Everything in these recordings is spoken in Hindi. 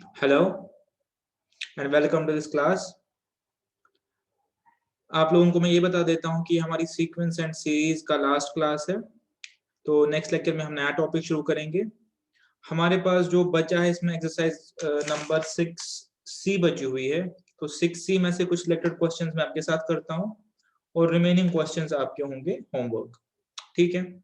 Hello and welcome to this class. आप लोगों को मैं ये बता देता हूँ कि हमारी सीक्वेंस एंड सीरीज का लास्ट क्लास है, तो नेक्स्ट लेक्चर में हम नया टॉपिक शुरू करेंगे। हमारे पास जो बचा है इसमें एक्सरसाइज नंबर 6C बची हुई है, तो 6C में से कुछ सिलेक्टेड क्वेश्चंस मैं आपके साथ करता हूँ और रिमेनिंग क्वेश्चंस आपके होंगे होमवर्क। ठीक है।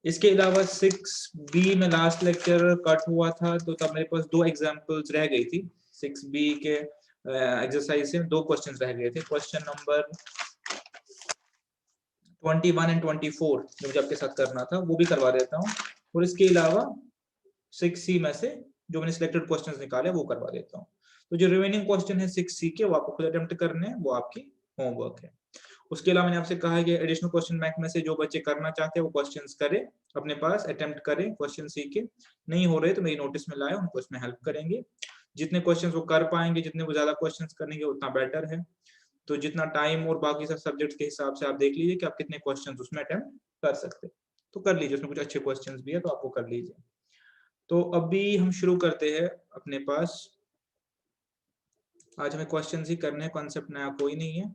इसके अलावा 6B में लास्ट लेक्चर कट हुआ था, तो तब मेरे पास दो एग्जांपल्स रह गई थी। 6B के एक्सरसाइज से दो क्वेश्चंस रह गए थे, क्वेश्चन नंबर 21 एंड 24 जो मुझे आपके साथ करना था वो भी करवा देता हूँ, और इसके अलावा 6C में से जो मैंने सिलेक्टेड क्वेश्चंस निकाले वो करवा देता हूँ। तो जो रिमेनिंग क्वेश्चन है 6C के, वो आपको खुद अटेम्प्ट करने हैं, वो आपकी होमवर्क है। उसके अलावा मैंने आपसे कहा है कि एडिशनल क्वेश्चन बैंक में से जो बच्चे करना चाहते हैं वो क्वेश्चंस करें, अपने पास अटेम्प्ट करें, क्वेश्चन सीखे। नहीं हो रहे तो मेरी नोटिस में लाए, उनको इसमें हेल्प करेंगे। जितने क्वेश्चंस वो कर पाएंगे, जितने वो ज्यादा क्वेश्चंस करेंगे उतना बेटर है। तो जितना टाइम और बाकी सब सब्जेक्ट के हिसाब से आप देख लीजिए कि आप कितने क्वेश्चंस उसमें अटेम्प्ट कर सकते हैं, तो कर लीजिए। उसमें कुछ अच्छे क्वेश्चंस भी है तो आपको कर लीजिए। तो अभी हम शुरू करते हैं अपने पास। आज हमें क्वेश्चंस ही करने हैं, कॉन्सेप्ट नया कोई नहीं है।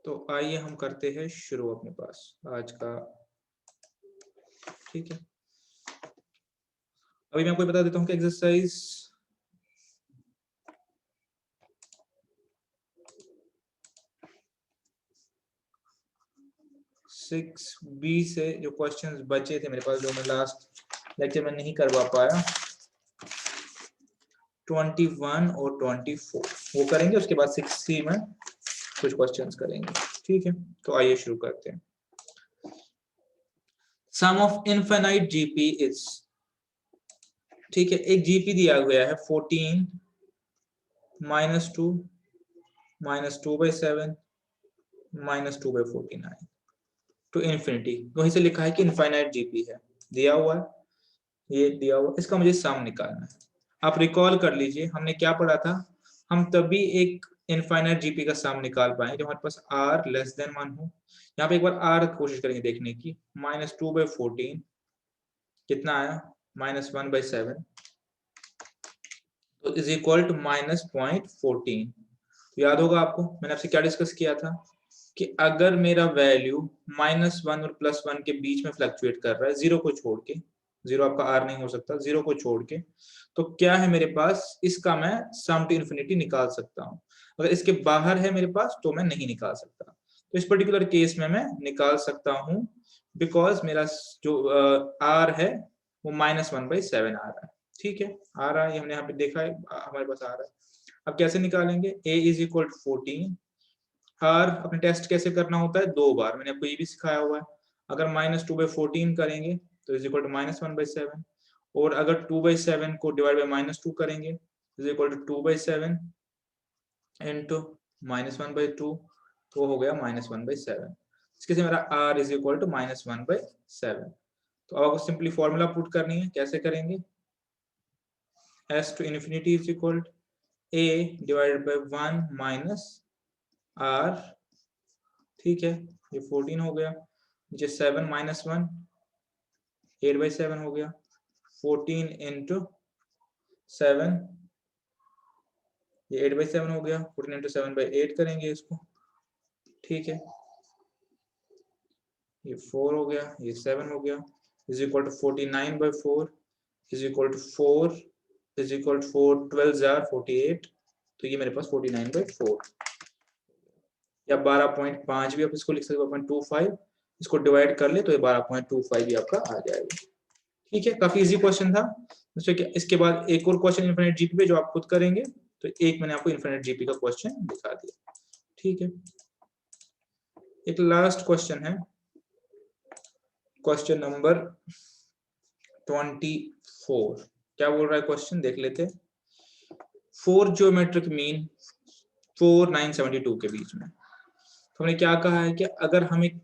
तो आइए हम करते हैं शुरू अपने पास आज का। ठीक है, अभी मैं आपको बता देता हूँ कि एक्सरसाइज 6B से जो क्वेश्चंस बचे थे मेरे पास, जो मैं लास्ट लेक्चर में नहीं करवा पाया, 21 और 24 वो करेंगे। उसके बाद 6C में कुछ क्वेश्चंस करेंगे। ठीक है, तो आइए शुरू करते हैं। सम ऑफ इनफाइनाइट जीपी इज, ठीक है, एक जीपी दिया गया है 14 -2 -2/7 -2/49 टू इन्फिनिटी। वहीं से लिखा है कि इनफाइनाइट जीपी है, दिया हुआ है, ये दिया हुआ। इसका मुझे सम निकालना है। आप रिकॉल कर लीजिए हमने क्या पढ़ा था। हम तभी एक इनफाइनाइट जीपी का सम निकाल पाएंगे जब हमारे पास r लेस देन 1 हो। यहाँ पे एक बार r कोशिश करेंगे देखने की। -2/14 कितना आया, -1/7, तो इज इक्वल टू -0.14। याद होगा आपको मैंने आपसे क्या डिस्कस किया था कि अगर मेरा वैल्यू -1 और +1 के बीच में फ्लक्चुएट कर रहा है, जीरो को छोड़ के, जीरो आपका आर नहीं हो सकता, जीरो को छोड़ के, तो क्या है मेरे पास, इसका मैं सम टू इन्फिनिटी निकाल सकता हूँ। अगर इसके बाहर है मेरे पास तो मैं नहीं निकाल सकता। तो इस पर्टिकुलर केस में मैं निकाल सकता हूँ, बिकॉज मेरा जो आर है वो -1/7 आ रहा है। ठीक है, आ रहा है, हमने यहाँ पे देखा है हमारे पास आ रहा है। अब कैसे निकालेंगे, a इज इक्वल टू 14। हर अपने टेस्ट कैसे करना होता है, दो बार, मैंने आपको ये भी सिखाया हुआ है। अगर -2/14 करेंगे तो इज इक्वल टू -1/7, और अगर 2/7 को डिवाइड बाय -2 करेंगे इज इक्वल टू 2/7 इंटू -1/2, तो हो गया -1/7। इसके से मेरा r इज इक्वल टू -1/7। तो अब आपको सिंपली फॉर्मूला पुट करनी है। कैसे करेंगे, s to infinity is equal to a divided by 1 minus r। ठीक है, ये 14 हो गया, नीचे 7 -1 8/7 हो गया। 14 इंटू 7, ये 8/7 हो गया। 14 इंटू 7/8 करेंगे इसको। ठीक है, ये 4 हो गया, ये 7 हो गया, is equal to 49/4 is equal to 4 is equal to 4 12 जार 48। तो ये मेरे पास 49/4 या 12.5 भी आप इसको लिख सकते हो, 12.25। इसको डिवाइड कर ले तो ये 12.25 भी आपका आ जाएगा। ठीक है, काफी इजी क्वेश्चन था। इसके बाद एक और क्वेश्चन इनफिनिट जीपी पे जो आप खुद करेंगे। तो एक मैंने आपको इनफिनिट जीपी का क्वेश्चन दिखा दिया। ठीक है, एक लास्ट क्वेश्चन है, क्वेश्चन नंबर 24। क्या बोल रहा है क्वेश्चन, देख लेते। 4 ज्योमेट्रिक मीन 4 972 के बीच में। तो हमने क्या कहा है कि अगर हमें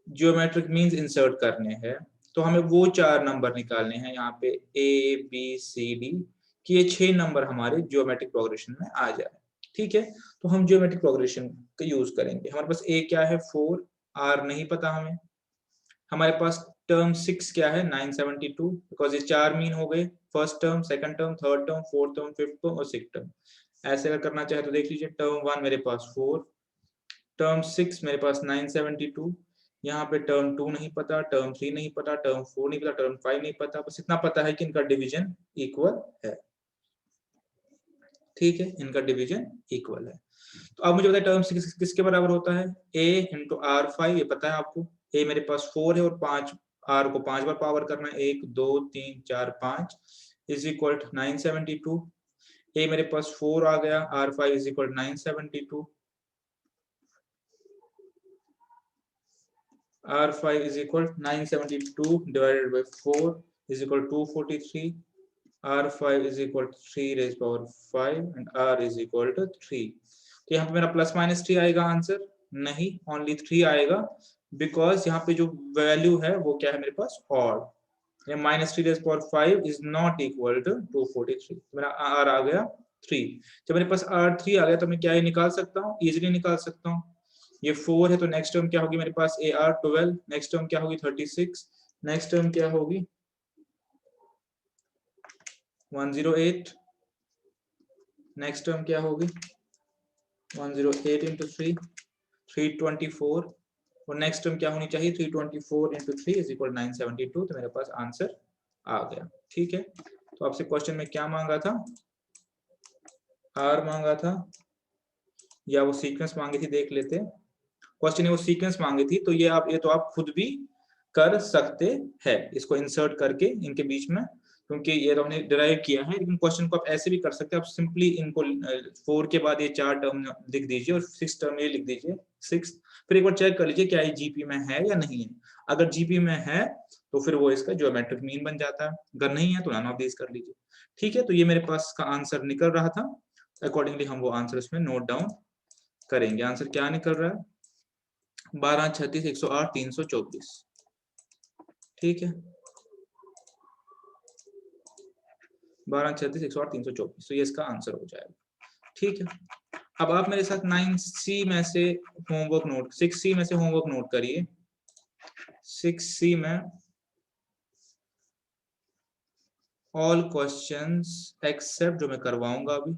ज्योमेट्रिक मीन्स इंसर्ट करने हैं तो हमें वो 4 नंबर निकालने हैं यहाँ पे A B C D, कि ये 6 नंबर हमारे ज्योमेट्रिक प्रोग्रेशन में आ जाए। ठीक है, तो हम ज्योमेट्रिक प्रोग्रेशन का यूज करेंगे। हमारे पास A क्या है 4, R नहीं पता हमें, हमारे पास टर्म 6 क्या है 972, बिकॉज ये 4 मीन हो गए, first term, second term, third term, fourth term, fifth term और सिक्स्थ टर्म। ऐसे अगर करना चाहे तो देख लीजिए, टर्म 1 मेरे पास 4, टर्म 6 मेरे पास 972, यहाँ पे टर्म 2 नहीं पता, टर्म 3 नहीं पता, टर्म 4 नहीं पता, टर्म 5 नहीं पता, बस इतना पता है कि इनका डिवीजन इक्वल है। ठीक है, इनका डिवीजन इक्वल है। तो अब मुझे बताया टर्म किसके बराबर होता है, a इंटू आर 5, ये पता है आपको, a मेरे पास 4 है और 5, r को 5 बार पावर करना है, 1 2 3 4 5 इज इक्वल 972, a मेरे पास 4 आ गया, r5 is equal 972, r5 is equal 972 divided by 4 is equal 243, r5 is equal to 3 raised power 5 and r is equal to 3। तो यहाँ पे मेरा प्लस माइनस 3 आएगा आंसर, नहीं ओनली 3 आएगा, बिकॉज यहाँ पे जो वैल्यू है वो क्या है मेरे पास odd, minus 3 raised power 5 is not equal to 243, तो मेरा r आ गया 3। जब मेरे पास r3 आ गया तो मैं क्या ये निकाल सकता हूँ, इजिली निकाल सकता हूँ। ये 4 है तो नेक्स्ट टर्म क्या होगी मेरे पास AR 12, नेक्स्ट टर्म क्या होगी 36, नेक्स्ट टर्म क्या होगी 108, नेक्स्ट टर्म क्या होगी 108 इंटू 3 324, और नेक्स्ट टर्म क्या होनी चाहिए 324 इंटू 3 इज इक्वल 972, तो मेरे पास आंसर आ गया। ठीक है, तो आपसे क्वेश्चन में क्या मांगा था, आर मांगा था या वो सीक्वेंस मांगी थी, देख लेते। क्वेश्चन है वो सीक्वेंस मांगी थी, तो ये तो आप खुद भी कर सकते हैं इसको इंसर्ट करके इनके बीच में, क्योंकि ये तो हमने डिराइव किया है, लेकिन क्वेश्चन को आप ऐसे भी कर सकते हैं, आप सिंपली इनको 4 के बाद ये 4 टर्म लिख दीजिए और 6 टर्म ये लिख दीजिए 6, फिर एक बार चेक कर लीजिए क्या ये जीपी में है या नहीं है। अगर जीपी में है तो फिर वो इसका ज्योमेट्रिक मीन बन जाता है, अगर नहीं है तो नन ऑफ दीस कर लीजिए। ठीक है, तो ये मेरे पास का आंसर निकल रहा था, अकॉर्डिंगली हम वो आंसर इसमें नोट डाउन करेंगे। आंसर क्या निकल रहा है 12 36 108 324। ठीक है, 12 36 108 324, तो ये इसका आंसर हो जाएगा। ठीक है, अब आप मेरे साथ 9C में से होमवर्क नोट 6C में से होमवर्क नोट करिए। 6C में ऑल क्वेश्चंस एक्सेप्ट, जो मैं करवाऊंगा अभी,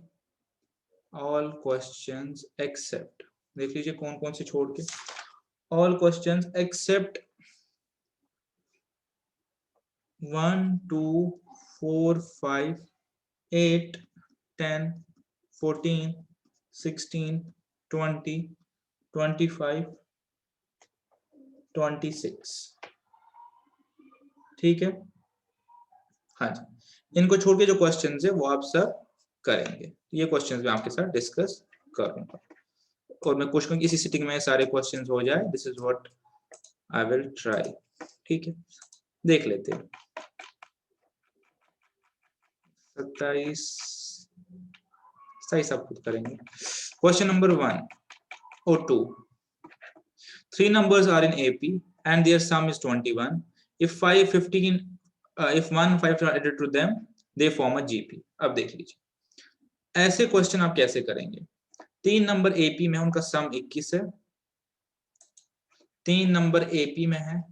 ऑल क्वेश्चंस एक्सेप्ट, देख लीजिए कौन कौन से छोड़ के, ऑल क्वेश्चंस एक्सेप्ट 1 2 4 5 8 10 14 16 20 25 26। ठीक है, हाँ जी, इनको छोड़ के जो क्वेश्चंस है वो आप सब करेंगे, ये क्वेश्चंस मैं आपके साथ डिस्कस करूंगा और मैं कोशिश करूंगी इसी सिटिंग में सारे क्वेश्चंस हो जाए, this is what I will try. ठीक है, देख लेते हैं 27 आप खुद करेंगे। Question number 1 or 2, 3 numbers are in AP and their sum is 21. If 5 15 if 1 5 are added to them they form a GP। अब देख लीजिए ऐसे क्वेश्चन आप कैसे करेंगे, 3 नंबर AP में उनका सम 21 है, 3 नंबर AP में है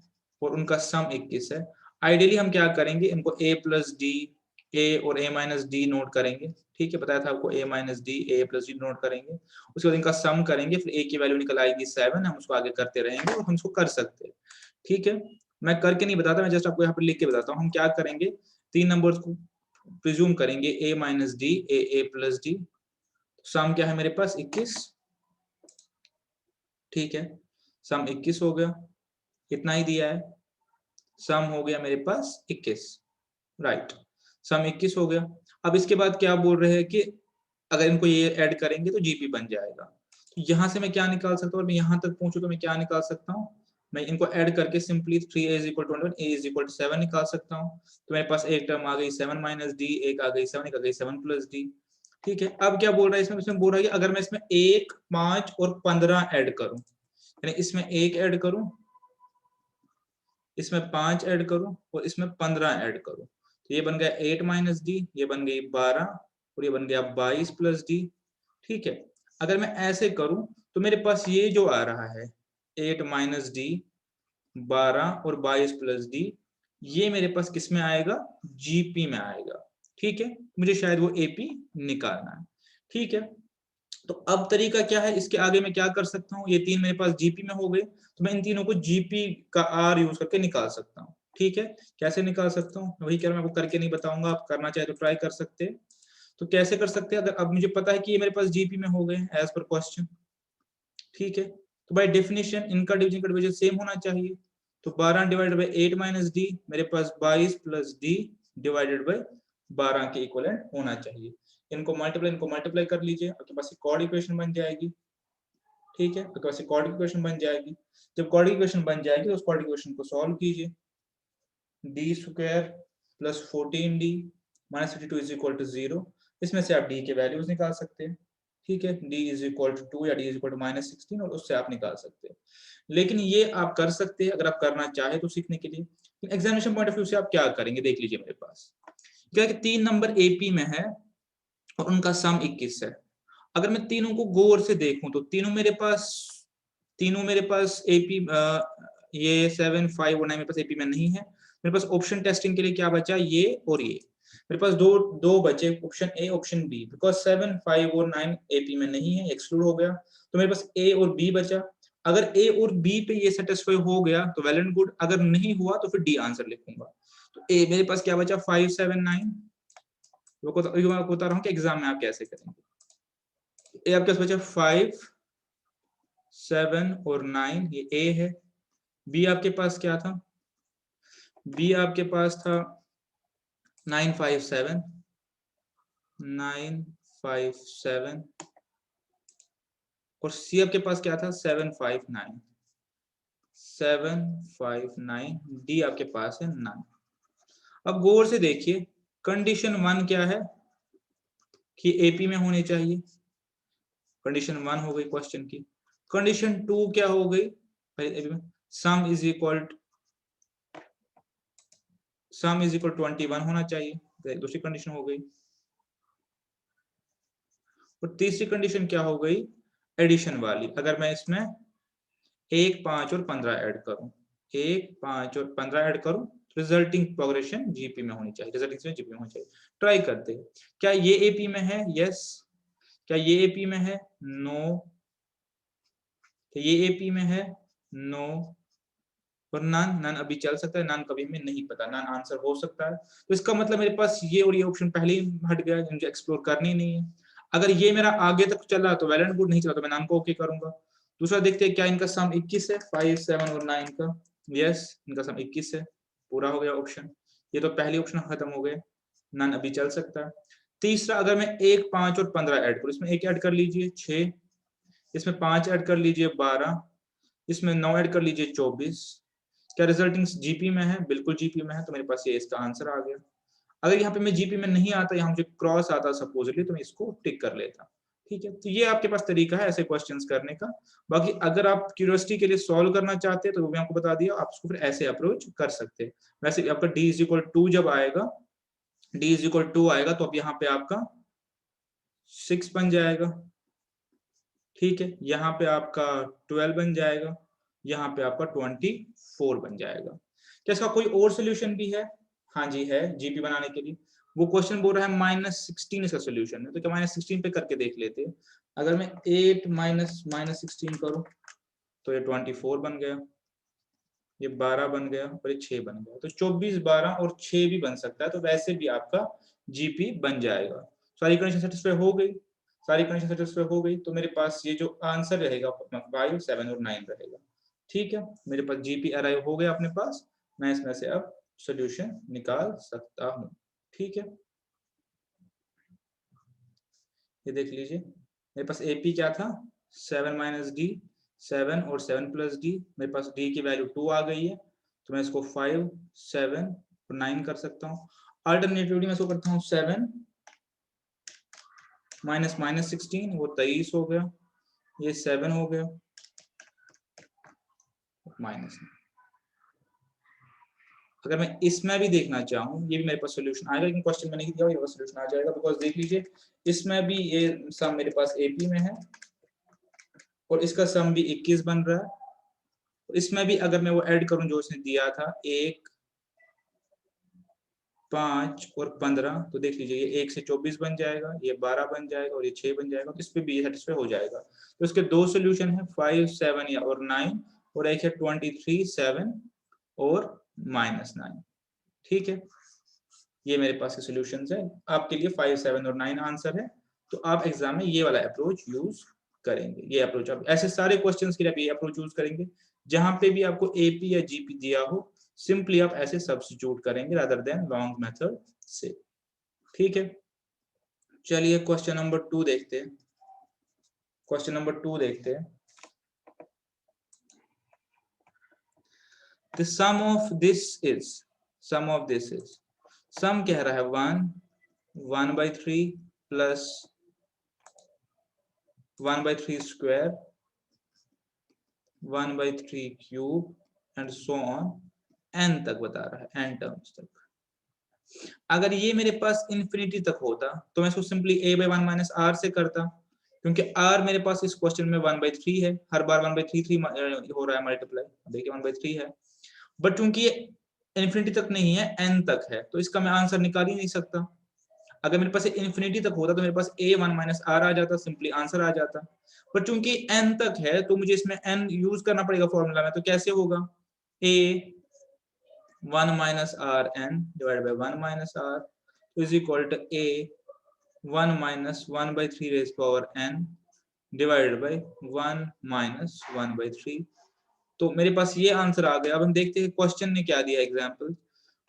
और उनका सम 21 है। आइडियली हम क्या करेंगे, इनको A प्लस डी, A और A माइनस डी नोट करेंगे। ठीक है, बताया था आपको A minus D, A plus D naught करेंगे, उसके बाद इनका सम करेंगे, फिर A की वैल्यू निकल आएगी 7, हम उसको आगे करते रहेंगे और हम उसको कर सकते हैं। ठीक है, मैं करके नहीं बताता, मैं जस्ट आपको यहाँ पर लिख के बताता हूँ हम क्या करेंगे। 3 नंबर्स को प्रिज्यूम करेंगे A minus D, A plus D, sum क्या है मेरे पास 21। ठीक है, सम 21 हो गया, इतना ही दिया है, सम हो गया मेरे पास 21, राइट, सम 21 हो गया। अब इसके बाद क्या बोल रहे हैं कि अगर इनको ये ऐड करेंगे तो जीपी बन जाएगा। तो यहां से मैं क्या निकाल सकता हूँ, मैं यहां तक पहुंचू तो मैं क्या निकाल सकता हूँ, मैं इनको ऐड करके simply 3a is equal to 21, a is equal to 7 निकाल सकता हूँ। तो मेरे पास एक टर्म आ गई 7 माइनस डी, एक आ गई 7, एक आ गई 7 प्लस डी। ठीक है, अब क्या बोल रहा है इसमें बोल रहा है कि अगर मैं इसमें 1 5 और 15 ऐड करूं, यानी इसमें 1 ऐड करूं, इसमें 5 ऐड करूं और इसमें 15 ऐड करूं, तो ये बन गया 8 माइनस डी, ये बन गई 12 और ये बन गया 22 प्लस डी। ठीक है, अगर मैं ऐसे करूं तो मेरे पास ये जो आ रहा है 8 माइनस डी 12 और 22 प्लस डी, ये मेरे पास किस में आएगा, जीपी में आएगा। ठीक है, मुझे शायद वो एपी निकालना है। ठीक है, तो अब तरीका क्या है, इसके आगे मैं क्या कर सकता हूँ, ये तीन मेरे पास जीपी में हो गए, तो मैं इन तीनों को जीपी का आर यूज करके निकाल सकता हूँ। ठीक है, कैसे निकाल सकता हूँ, वही कह रहा हूँ, मैं आपको करके नहीं बताऊंगा, आप करना चाहे तो ट्राई कर सकते हैं। तो कैसे कर सकते हैं, अगर अब मुझे पता है कि ये मेरे पास जीपी में हो गए एज पर क्वेश्चन। ठीक है, तो बाय डेफिनेशन इनका डिवीजन का डिवीजन सेम होना चाहिए। तो 12 डिवाइडेड बाय 8 माइनस डी, मेरे पास 22 प्लस डी डिवाइडेड बाय 12 के इक्वलेंट होना चाहिए। इनको मल्टीप्लाई कर लीजिए, आपके पास एक कॉर्ड इक्वेशन बन जाएगी। ठीक है, आपके पास एक कॉर्ड इक्वेशन बन जाएगी। जब कॉर्ड इक्वेशन बन जाएगी तो उस कॉर्ड इक्वेशन को सॉल्व कीजिए। D square plus 14d minus 52 is equal to 0, इसमें से आप d के वैल्यूज निकाल सकते हैं। ठीक है, d इज इक्वल टू 2 या d is equal to minus 16, और उससे आप निकाल सकते हैं। लेकिन ये आप कर सकते हैं अगर आप करना चाहे तो सीखने के लिए। एग्जामिनेशन पॉइंट ऑफ व्यू से आप क्या करेंगे, देख लीजिए मेरे पास क्या है कि 3 नंबर एपी में है और उनका सम 21 है। अगर मैं तीनों को गौर से देखूं तो तीनों मेरे पास एपी, ये 7, 5 और 9 मेरे पास एपी में नहीं है। मेरे पास ऑप्शन टेस्टिंग के लिए क्या बचा, ये और ये। मेरे पास दो दो बचे, option A option B, because 7, 5 और 9 एपी में नहीं है, एक्सक्लूड हो गया, तो मेरे पास ए और बी बचा। अगर ए और बी पे ये सेटिस्फाई हो गया तो वेल एंड गुड, अगर नहीं हुआ तो फिर डी आंसर लिखूंगा। तो ए मेरे पास क्या बचा, 5, 7, 9। मैं आपको बता रहा हूँ कि एग्जाम में आप कैसे करेंगे। ए आपके पास बचा 5, 7 और 9, ये ए है। बी आपके पास क्या था, बी आपके पास था 9, 5, 7, 9, 5, 7, और सी आपके पास क्या था, 7, 5, 9, 7, 5, 9, डी आपके पास है 9। अब गौर से देखिए, कंडीशन 1 क्या है कि एपी में होने चाहिए, कंडीशन 1 हो गई क्वेश्चन की। कंडीशन 2 क्या हो गई, सम इज इक्वल 21 होना चाहिए, दूसरी कंडीशन हो गई। और तीसरी कंडीशन क्या हो गई, एडिशन वाली, अगर मैं इसमें 1, 5 और 15 ऐड करूं, 1, 5 और 15 ऐड करूं, रिजल्टिंग प्रोग्रेशन जीपी में होनी चाहिए, रिजल्टिंग जीपी में होनी चाहिए। ट्राई करते हैं, क्या ये एपी में है, यस। क्या ये एपी में है, नो। ये एपी में है, नो। और नन अभी चल सकता है, नन कभी हमें नहीं पता, नन आंसर हो सकता है। तो इसका मतलब मेरे पास ये और ये ऑप्शन पहले ही हट गया, मुझे एक्सप्लोर करनी नहीं है। अगर ये मेरा आगे तक चला तो वेल एंड गुड, नहीं चला तो मैं नन को ओके करूंगा। दूसरा देखते हैं क्या इनका सम 21 है, 5, 7 और 9 का। यस, इनका सम 21 है, पूरा हो गया ऑप्शन। ये तो पहली ऑप्शन खत्म हो गए, नन अभी चल सकता है। तीसरा, अगर मैं 1, 5 और 15 ऐड करूं, इसमें 1 ऐड कर लीजिए 6, इसमें 5 ऐड कर लीजिए 12, इसमें 9 ऐड कर लीजिए 24। क्या रिजल्टिंग जीपी में है, बिल्कुल जीपी में है, तो मेरे पास ये इसका आंसर आ गया। अगर यहाँ पे मैं जीपी में नहीं आता, यहाँ मुझे क्रॉस आता सपोजली, तो मैं इसको टिक कर लेता। ठीक है, तो ये आपके पास तरीका है ऐसे क्वेश्चंस करने का। बाकी अगर आप क्यूरियोसिटी के लिए सॉल्व करना चाहते हैं तो वो मैं आपको बता दिया, आप उसको फिर ऐसे अप्रोच कर सकते हैं। वैसे आपका d इज इक्वल 2 जब आएगा, d इज इक्वल 2 आएगा, तो अब यहाँ पे आपका 6 बन जाएगा। ठीक है, यहाँ पे आपका 12 बन जाएगा, यहाँ पे आपका 24 बन जाएगा। क्या इसका कोई और सोल्यूशन भी है, हाँ जी है, जीपी बनाने के लिए। वो क्वेश्चन बोल रहा है -16 इसका सोल्यूशन है, तो क्या -16 पे करके देख लेते हैं। अगर मैं 8 माइनस -16 करूं तो ये 24 बन गया, ये 12 बन गया और ये 6 बन गया, तो 24, 12 और 6 भी बन सकता है। तो वैसे भी आपका जीपी बन जाएगा। सारी कंडीशन सेटिस्फाई हो गई, सारी कंडीशन सेटिस्फाई हो गई, तो मेरे पास ये जो आंसर रहेगा 5, 7 और 9 रहेगा। ठीक है, मेरे पास जीपी अराइव हो गया अपने पास, मैं इसमें से अब सोल्यूशन निकाल सकता हूँ। ठीक है, ये देख लीजिए, मेरे पास एपी क्या था, 7 माइनस डी, 7 और 7 प्लस डी। मेरे पास डी की वैल्यू 2 आ गई है, तो मैं इसको 5, 7 और 9 कर सकता हूँ। अल्टरनेटिवली मैं इसको करता हूँ 7 माइनस -16, वो 23 हो गया, ये 7 हो गया माइनस। अगर मैं इसमें भी देखना चाहूँ, ये भी मेरे पास सोल्यूशन आएगा, लेकिन क्वेश्चन में नहीं दिया, ये सोल्यूशन आ जाएगा। बिकॉज देख लीजिए, इसमें भी ये सम मेरे पास एपी में है और इसका सम भी 21 बन रहा है, इसमें भी अगर मैं वो ऐड करूं जो उसने दिया था 1, 5 और 15, तो देख लीजिए ये 1 से 24 बन जाएगा, ये 12 बन जाएगा और ये 6 बन जाएगा, तो इस पे भी सेटिस्फाई हो जाएगा। तो इसके दो सोल्यूशन है 5, 7 या और 9, और एक है 23, 7 और -9। ठीक है, ये मेरे पास के सॉल्यूशंस है। आपके लिए 5, 7 और 9 आंसर है, तो आप एग्जाम में ये वाला अप्रोच यूज करेंगे। ये अप्रोच आप ऐसे सारे क्वेश्चंस के लिए आप ये अप्रोच यूज करेंगे। जहां पे भी आपको एपी या जीपी दिया हो, सिंपली आप ऐसे सब्स्टिट्यूट करेंगे रादर देन लॉन्ग मेथड से। ठीक है, चलिए क्वेश्चन नंबर 2 देखते हैं। क्वेश्चन नंबर 2 देखते हैं। The sum of this is, sum of this is, सम कह रहा है 1/3 plus 1/3 square 1/3 cube and so on, n तक बता रहा है, n टर्म्स तक। अगर ये मेरे पास इंफिनिटी तक होता तो मैं इसको सिंपली a/1 माइनस r से करता, क्योंकि r मेरे पास इस क्वेश्चन में 1/3 है, हर बार 1/3 हो रहा है मल्टीप्लाई, देखिए 1/3 है। बट चूंकि ये इंफिनिटी तक नहीं है, n तक है, तो इसका मैं आंसर निकाल ही नहीं सकता। अगर मेरे पास इंफिनिटी तक होता तो मेरे पास a1 माइनस r आ जाता, सिंपली आंसर आ जाता। पर चूंकि n तक है तो मुझे इसमें n यूज करना पड़ेगा फॉर्मूला में, तो कैसे होगा? a1 minus r n divide by 1 minus r is equal to a1 minus 1/3 raise power n divided by 1 minus 1/3। तो मेरे पास ये आंसर आ गया। अब हम देखते हैं क्वेश्चन ने क्या दिया। एग्जांपल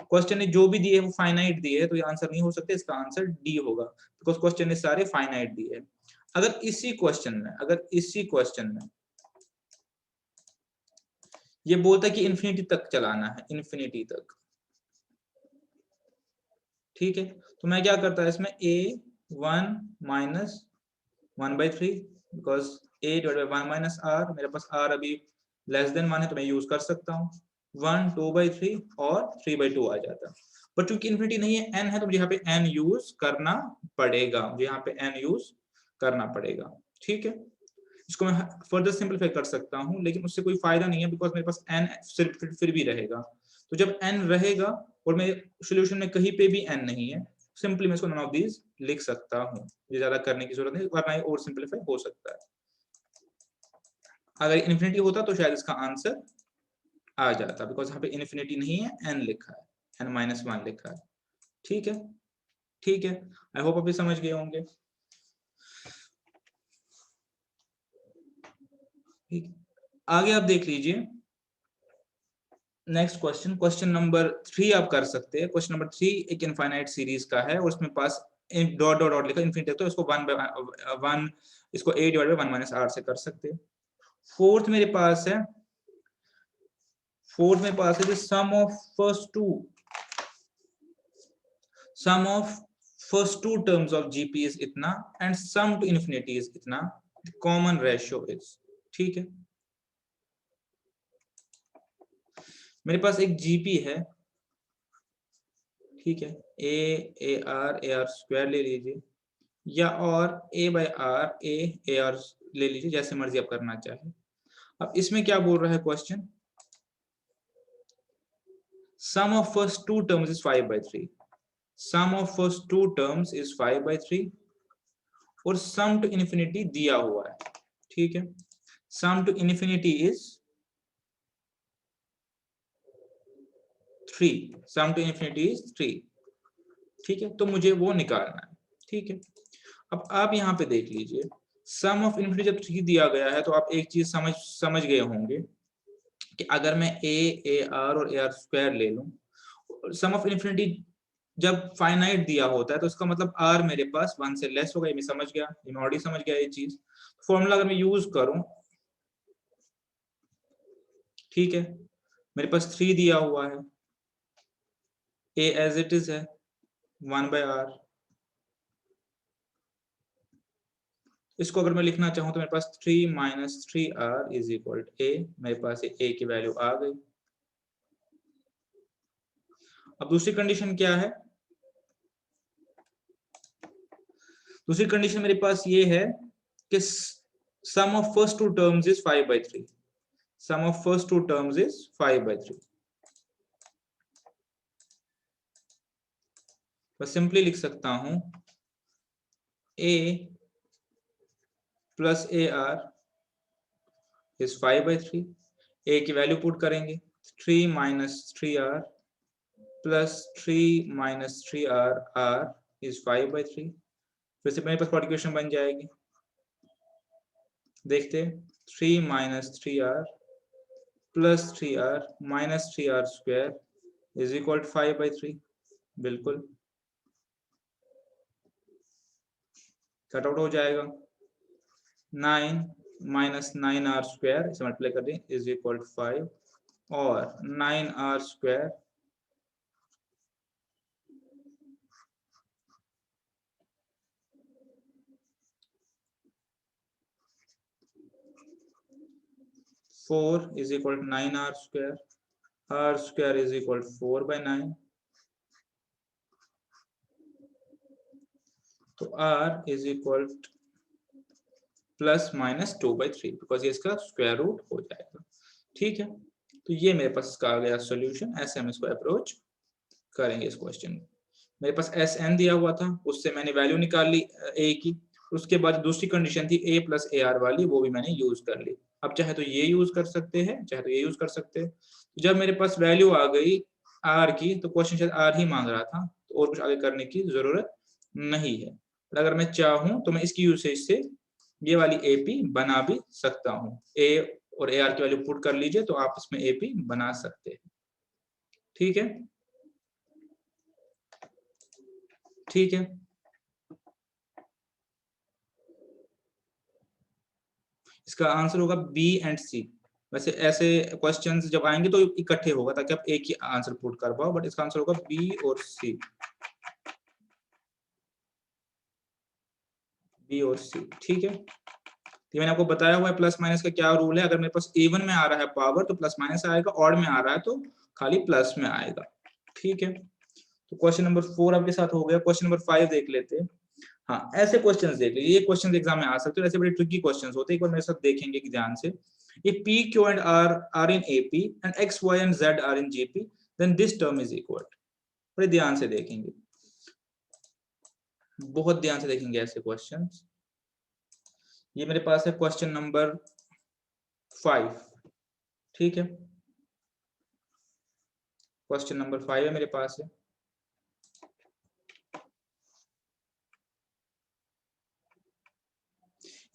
क्वेश्चन ने जो भी दिए है वो फाइनाइट दिए है, तो ये आंसर नहीं हो सकते, इसका आंसर डी होगा, बिकॉज क्वेश्चन ने सारे फाइनाइट दिए है। अगर इसी क्वेश्चन में ये बोलता है कि इंफिनिटी तक चलाना है, इंफिनिटी तक, ठीक है, तो मैं क्या करता है इसमें a1 minus 1/3, because a divided by 1 minus r, मेरे पास r अभी लेस देन 1 है तो मैं यूज कर सकता हूँ। 1 2/3 और 3/2 आ जाता। पर चूंकि इन्फिनिटी नहीं है, n है, तो मुझे यहाँ पे n यूज करना पड़ेगा, मुझे यहाँ पे n यूज करना पड़ेगा। ठीक है, इसको मैं फर्दर सिंपलीफाई कर सकता हूँ, लेकिन उससे कोई फायदा नहीं है, बिकॉज मेरे पास n सिर्फ फिर भी रहेगा। तो जब n रहेगा और मेरे सोल्यूशन में कहीं पे भी n नहीं है, सिंपली मैं इसको नन ऑफ दीज लिख सकता हूँ, ये ज्यादा करने की जरूरत नहीं, वरना ये और सिंपलीफाई हो सकता है। अगर इन्फिनिटी होता तो शायद इसका आंसर आ जाता, बिकॉज यहाँ पे इन्फिनिटी नहीं है, n लिखा है, n-1 लिखा है। ठीक है, ठीक है, आई होप अभी समझ गए होंगे। ठीक, आगे आप देख लीजिए नेक्स्ट क्वेश्चन, क्वेश्चन नंबर 3 आप कर सकते हैं। क्वेश्चन नंबर 3 एक इनफाइनाइट सीरीज का है और उसमें पास डॉट डॉट डॉट लिखा इनफिनिटी, तो इसको 1/1 इसको a divided by 1 minus r से कर सकते हैं। फोर्थ मेरे पास है the sum of first two terms of GP is इतना and sum to infinity is इतना, कॉमन रेशियो इज। ठीक है, मेरे पास एक जीपी है, ठीक है, ए आर स्क्वायर ले लीजिए, या और ए आर ले लीजिए, जैसे मर्जी आप करना चाहे। अब इसमें क्या बोल रहा है question? Sum of first two terms is 5/3, sum of first two terms is 5/3 और सम टू इन्फिनिटी दिया हुआ है। ठीक है, sum to infinity is 3, sum to infinity is 3। ठीक है, तो मुझे वो निकालना है। ठीक है, अब आप यहाँ पे देख लीजिए, सम ऑफ इन्फिनिटी जब 3 दिया गया है तो आप एक चीज समझ गए होंगे कि अगर मैं ए आर और ए आर स्क्वायर ले लूं, सम ऑफ इन्फिनिटी जब फाइनाइट दिया होता है तो इसका मतलब r मेरे पास 1 से लेस होगा, ये मैं समझ गया, ये मैं ऑलरेडी समझ गया ये चीज। फॉर्मूला अगर मैं यूज करूं, ठीक है, मेरे पास 3 दिया हुआ है, a एज इट इज है 1/r, इसको अगर मैं लिखना चाहूं तो मेरे पास 3 minus 3r is equal to a, मेरे पास a की वैल्यू आ गई। अब दूसरी कंडीशन क्या है? दूसरी कंडीशन मेरे पास ये है कि sum of first two terms is 5/3, sum of first two terms is 5/3। बस सिंपली लिख सकता हूं a plus AR is 5/3। a की वैल्यू पुट करेंगे 3 minus 3R plus 3 minus 3R R is 5/3। फिर से मेरे पास इक्वेशन बन जाएगी, देखते 3 minus 3R plus 3R minus 3R square is equal 5/3। बिल्कुल कट आउट हो जाएगा। 9 माइनस 9R स्क्वायर इसे मल्टीप्लाई कर दें इज इक्वल 5 और 9R square four is equal to 9R square. R square is equal 4/9। तो R is equal plus minus 2/3 because ये इसका स्क्वायर रूट हो जाएगा। ठीक है, तो ये मेरे पास इसका आ गया सोल्यूशन। ऐसे हम इसको अप्रोच करेंगे इस क्वेश्चन में। मेरे पास SN दिया हुआ था, उससे मैंने वैल्यू निकाल ली A की। उसके बाद दूसरी कंडीशन थी A प्लस AR वाली, वो भी मैंने यूज कर ली। अब चाहे तो ये यूज कर सकते हैं, चाहे तो ये यूज कर सकते हैं। जब मेरे पास वैल्यू आ गई R की, तो क्वेश्चन शायद R ही मांग रहा था, तो और कुछ आगे करने की जरूरत नहीं है। अगर मैं चाहूं तो मैं इसकी यूसेज से ये वाली AP बना भी सकता हूँ। A और AR की वैल्यू पुट कर लीजिए तो आप इसमें AP बना सकते हैं। ठीक है, ठीक है। इसका आंसर होगा B एंड C। वैसे ऐसे क्वेश्चंस जब आएंगे तो इकट्ठे होगा ताकि आप एक ही आंसर पुट कर पाओ, बट इसका आंसर होगा B और C। B और C, ठीक है। तो मैंने आपको बताया हुआ है प्लस माइनस का क्या रूल है। अगर मेरे पास इवन में आ रहा है पावर तो प्लस माइनस आएगा, ऑड में आ रहा है तो खाली प्लस में आएगा। ठीक है, तो क्वेश्चन नंबर 4 आपके साथ हो गया। क्वेश्चन नंबर 5 देख लेते हैं। हाँ, ऐसे क्वेश्चंस देख लीजिए, ये क्वेश्चंस एग्जाम में आ सकते हैं, ऐसे बड़े ट्रिकी क्वेश्चंस होते हैं। एक बार मेरे साथ देखेंगे कि ध्यान से। If P, Q and R are in AP and X, Y and Z are in GP, then this term is equal। बड़े ध्यान से देखेंगे, बहुत ध्यान से देखेंगे ऐसे क्वेश्चंस। ये मेरे पास है क्वेश्चन नंबर 5। ठीक है, क्वेश्चन नंबर 5 है मेरे पास है।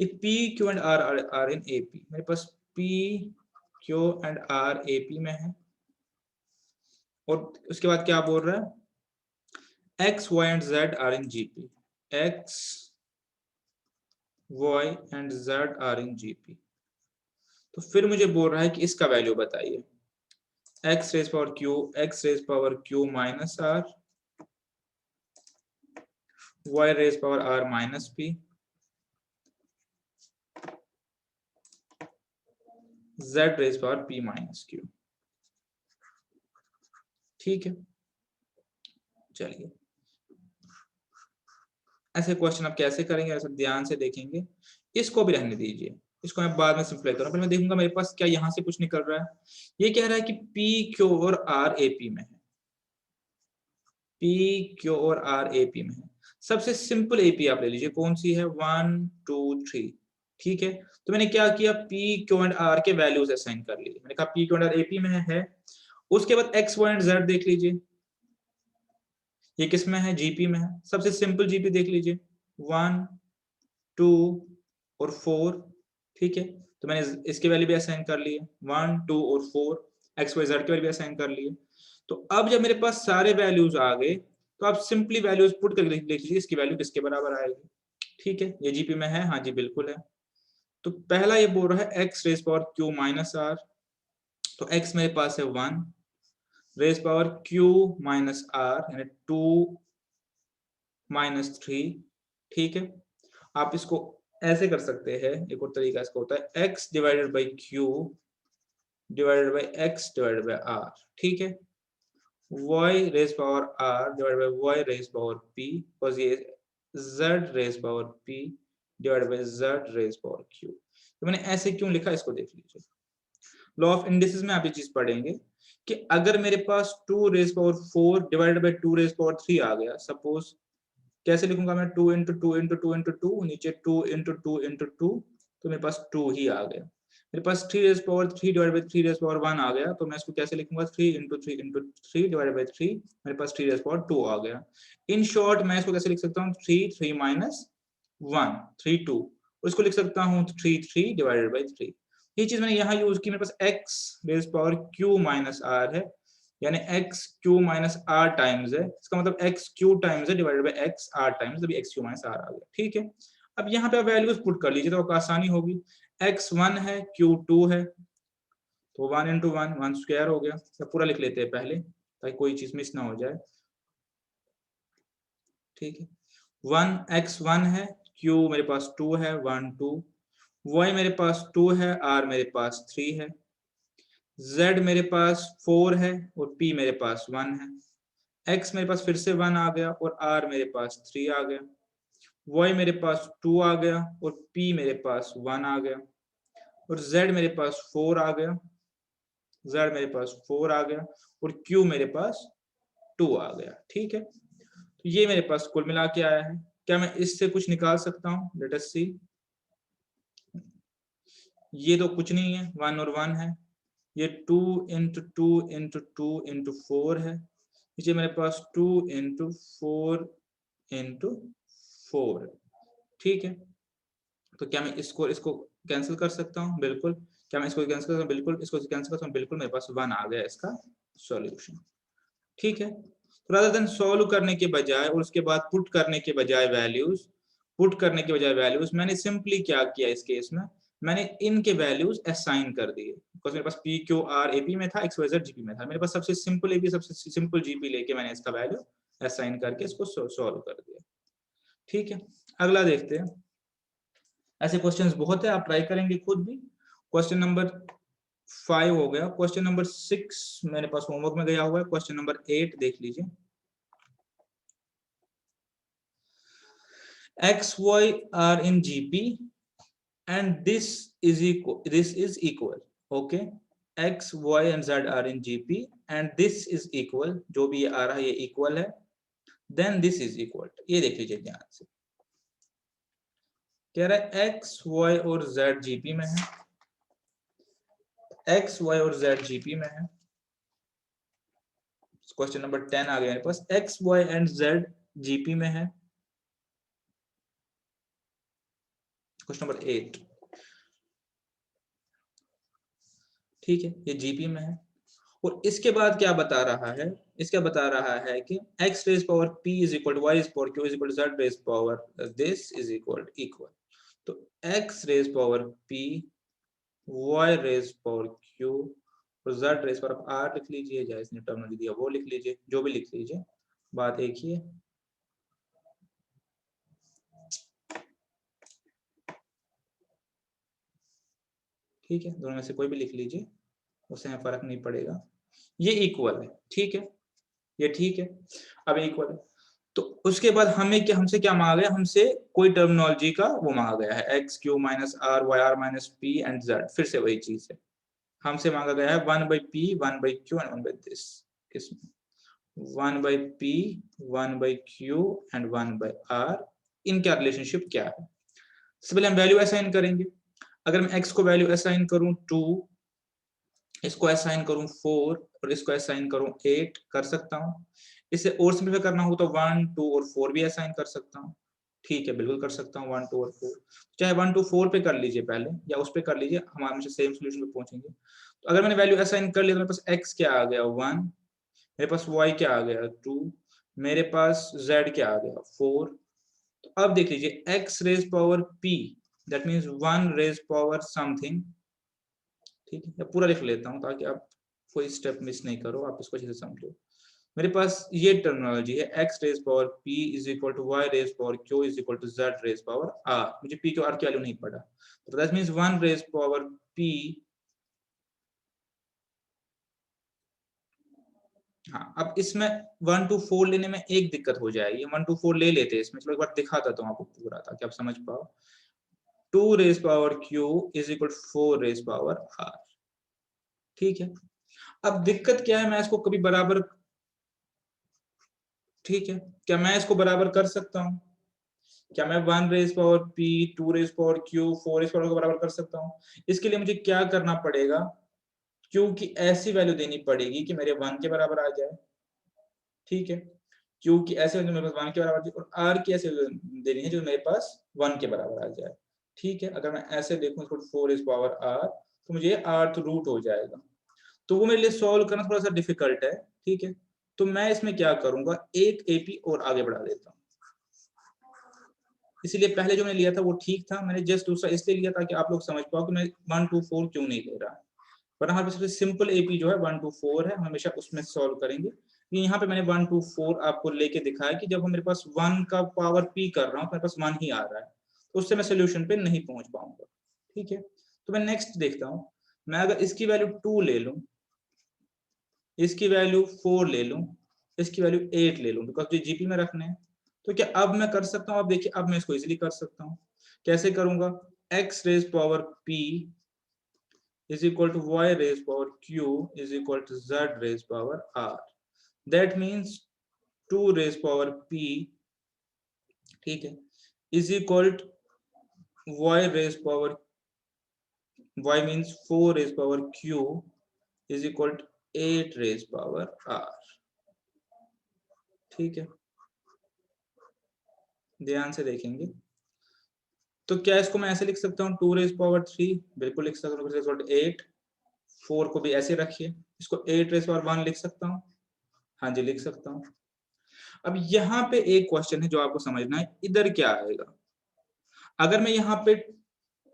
If P, Q and R are in AP, मेरे पास P, Q and R AP में है, और उसके बाद क्या बोल रहा है, X, Y and Z are in GP। X, Y and Z are in GP। तो फिर मुझे बोल रहा है कि इसका वैल्यू बताइए। X raise power Q, X raise power Q minus R, Y raise power R minus P, Z raise power P minus Q। ठीक है, चलिए ऐसे क्वेश्चन आप कैसे करेंगे, ऐसे ध्यान से देखेंगे। इसको भी रहने दीजिए, इसको मैं बाद में सिंप्लाई करूंगा। मैं देखूंगा मेरे पास क्या यहाँ से कुछ निकल रहा है। ये कह रहा है कि P, Q और R AP में है। P, Q और R AP में है। सबसे सिंपल AP आप ले लीजिए, कौन सी है, 1 2 3। ठीक है, तो मैंने क्या किया, P, Q एंड R के वैल्यूज असाइन कर लिए। मैंने कहा P, Q and R AP में है। उसके बाद X, Y एंड Z देख लीजिए, ये किस में है, GP में है। सबसे सिंपल GP देख लीजिए, 1 2 और 4। ठीक है, तो मैंने इसके वैल्यू भी असाइन कर लिए, 1 2 और 4। एक्स वाई जेड के वैल्यू भी असाइन कर लिए। तो अब जब मेरे पास सारे वैल्यूज आ गए तो आप सिंपली वैल्यूज पुट करके देख लीजिए इसकी वैल्यू किसके बराबर आएगी। ठीक है, ये जीपी में है, हाँ जी बिल्कुल है। तो पहला ये बोल रहा है X raise power Q minus R, तो एक्स मेरे पास है 1, raise power Q minus R यानी 2 माइनस 3। ठीक है, आप इसको ऐसे कर सकते हैं, एक और तरीका इसका होता है x divided by Q divided by x divided by r। ठीक है, y raise power r divided by y raise power p, because ये z raise power p divided by z raise power q। तो मैंने ऐसे क्यों लिखा, इसको देख लीजिए। लॉ ऑफ इंडिसेस में आप ये चीज पढ़ेंगे कि अगर मेरे पास 2 raise power 4 divided by 2 raise power 3 आ गया, सपोज कैसे लिखूंगा मैं, 2 इंटू 2 इंटू 2 इंटू 2, नीचे 2 इंटू 2 इंटू 2, तो मेरे पास 2 ही आ गया। मेरे पास 3 raise power 3 divide by 3 raise power 1 आ गया, तो मैं इसको कैसे लिखूंगा, 3 इंटू 3 इंटू 3 डिवाइड बाई 3, मेरे पास 3 रेज पावर 2 आ गया। इन शॉर्ट मैं इसको कैसे लिख सकता हूँ, 3 3 माइनस 1 3 2, उसको लिख सकता हूँ 3 3 डिवाइडेड बाई 3। ये चीज मैंने यहाँ यूज की, मेरे पास x raise power q minus r है, यानी x q minus r times है, इसका मतलब x q टाइम्स है divided by x r times, तभी x q माइनस r आ गया। ठीक है, अब यहाँ पे वैल्यूज पुट कर लीजिए तो आसानी होगी। x 1 है, q 2 है, तो 1 इंटू 1 1 स्क्वायर हो गया। तो पूरा लिख लेते हैं पहले ताकि कोई चीज मिस ना हो जाए। ठीक है, 1 x 1 है, q मेरे पास 2 है 1 2, y मेरे पास 2 है, r मेरे पास 3 है, z मेरे पास 4 है और p मेरे पास 1 है, x मेरे पास फिर से 1 आ गया और r मेरे पास 3 आ गया, y मेरे पास 2 आ गया और p मेरे पास 1 आ गया और z मेरे पास 4 आ गया, z मेरे पास 4 आ गया और q मेरे पास 2 आ गया। ठीक है, तो ये मेरे पास कुल मिला के आया है। क्या मैं इससे कुछ निकाल सकता हूँ, लेट अस सी। ये तो कुछ नहीं है, 1 और 1 है, ये 2 इंटू 2 इंटू 2 इंटू 4 है, नीचे मेरे पास 2 इंटू 4 इंटू 4। ठीक है, तो क्या मैं इसको इसको कैंसिल कर सकता हूँ, बिल्कुल। क्या मैं इसको कैंसिल कर सकता हूँ, बिल्कुल। इसको कैंसिल कर सकता हूँ, बिल्कुल। मेरे पास 1 आ गया इसका सॉल्यूशन। ठीक है, तो रादर देन सॉल्व करने के बजाय और उसके बाद पुट करने के बजाय वैल्यूज मैंने सिंपली क्या किया इस केस में, मैंने इनके वैल्यूज असाइन कर दिए। बिकॉज मेरे पास पी क्यू आर एपी में था, एक्स वाई जेड जीपी में था, मेरे पास सबसे सिंपल एपी सबसे सिंपल जीपी लेके मैंने इसका वैल्यू असाइन करके इसको सॉल्व कर दिया। ठीक है, अगला देखते हैं। ऐसे क्वेश्चंस बहुत है, आप ट्राई करेंगे खुद भी। क्वेश्चन नंबर 5 हो गया। क्वेश्चन नंबर 6 मेरे पास होमवर्क में गया हुआ है। क्वेश्चन नंबर 8 देख लीजिए। x y are in gp and this is equal, okay, x y and z are in gp and this is equal, जो भी ये आ रहा है ये इक्वल है, then this is equal। ये देख लीजिए ध्यान से, कह रहा है x y और z gp में है, x y और z gp में है। क्वेश्चन नंबर 10 आ गया मेरे पास, x y and z gp में है। क्वेश्चन नंबर 8, ठीक है, ये जीपी में है। और इसके बाद क्या बता रहा है, इसका बता रहा है कि x raise power p is equal to y raise power q is equal to z raise power this is equal equal. तो x raise power p, y raise power q और z रेज पावर r लिख लीजिए, या इसने टर्मिनोलॉजी दिया वो लिख लीजिए, जो भी लिख लीजिए, बात एक ही है। ठीक है, दोनों में से कोई भी लिख लीजिए, उससे हमें फर्क नहीं पड़ेगा। ये इक्वल है, ठीक है, ये ठीक है, अब इक्वल है। तो उसके बाद हमें क्या, हमसे क्या मांगा गया, हमसे कोई टर्मिनोलॉजी का वो मांगा गया है, X Q minus R Y R minus P and Z, फिर से वही चीज है। हमसे मांगा गया है 1 by P 1 by Q and 1 by this, किसमें 1 by P 1 by Q and 1 by R, इनका रिलेशनशिप क्या है। सबसे पहले हम वैल्यू असाइन करेंगे। अगर मैं x को वैल्यू असाइन करूं 2, इसको असाइन करूं 4 और इसको असाइन करूं 8, कर सकता हूं। इसे और सिंपलीफाई करना हो तो 1 2 और 4 भी असाइन कर सकता हूं। ठीक है, बिल्कुल कर सकता हूं 1 2 और 4, चाहे 1 2 4 पे कर लीजिए पहले, या उस पे कर लीजिए, हम हमेशा सेम सॉल्यूशन पे पहुंचेंगे। तो अगर मैंने वैल्यू असाइन कर लिया तो मेरे पास x क्या आ गया 1, मेरे पास y क्या आ गया 2, मेरे पास z क्या आ गया 4। तो अब देख लीजिए x raise power p, that means 1 raise power something. ठीक है, पूरा लिख लेता हूं ताकि आप कोई स्टेप मिस नहीं करो, आप इसको अच्छे से समझो। मेरे पास ये टर्मिनोलॉजी है, x raise power p is equal to y raise power q is equal to z raise power r। मुझे p क्यू r की वैल्यू नहीं पड़ा, तो that means 1 raise power p। हाँ, अब इसमें 1 to 4 लेने में एक दिक्कत हो जाएगी, 1 to 4 ले लेते हैं इसमें, चलो एक बार दिखाता हूँ आपको पूरा ताकि आप समझ पाओ। 2 raise power q is equal to 4 raise power r, ठीक है, अब दिक्कत क्या है, मैं इसको कभी बराबर, ठीक है, क्या मैं इसको बराबर कर सकता हूँ? क्या मैं 1 raise power p, 2 raise power q, 4 raise power को बराबर कर सकता हूँ? इसके लिए मुझे क्या करना पड़ेगा, क्योंकि ऐसी वैल्यू देनी पड़ेगी कि मेरे 1 के बराबर आ जाए, ठीक है, क्योंकि ऐसे वैल्यू मेरे पास 1 के बराबर थी, और r की ऐसे देनी है जो मेरे पास 1 के बराबर आ जाए, ठीक है। अगर मैं ऐसे देखूं 4 रेज पावर r, तो मुझे अर्थ रूट हो जाएगा, तो वो मेरे लिए सॉल्व करना थोड़ा सा डिफिकल्ट है, ठीक है। तो मैं इसमें क्या करूंगा, एक एपी और आगे बढ़ा देता हूँ। इसीलिए पहले जो मैंने लिया था वो ठीक था, मैंने जस्ट दूसरा इसलिए लिया ताकि आप लोग समझ पाओ कि मैं 1 2 4 क्यों नहीं ले रहा, पर हमारे पास सिंपल एपी जो है 1 2 4 है, हम हमेशा उसमें सॉल्व करेंगे। यहाँ पे मैंने 1 2 4 आपको लेके दिखाया कि जब हम मेरे पास 1 का पावर p कर रहा हूँ तो मेरे पास 1 ही आ रहा है, तो उससे मैं सोल्यूशन पे नहीं पहुंच पाऊंगा, ठीक है। तो मैं नेक्स्ट देखता हूँ, मैं अगर इसकी वैल्यू 2 ले लूं, इसकी वैल्यू 4 ले लूं, इसकी वैल्यू 8 ले लूं, बिकॉज ये जीपी में रखने हैं, तो क्या अब मैं कर सकता हूं? अब देखिए, अब मैं इसको इजीली कर सकता हूं। कैसे करूंगा, x raise power p is equal to y raise power q is equal to z raise power r, that means 2 raise power p, ठीक है, is equal to y raise power, y means 4 raise power q is equal to 8 raise power r, ठीक है। ध्यान से देखेंगे, तो क्या इसको मैं ऐसे लिख सकता हूँ 2 रेज पावर 3, बिल्कुल लिख सकता हूँ, 8, 4 को भी ऐसे रखिए, इसको 8 रेज पावर 1 लिख सकता हूँ, हाँ जी लिख सकता हूँ। अब यहाँ पे एक क्वेश्चन है जो आपको समझना है, इधर क्या आएगा, अगर मैं यहाँ पे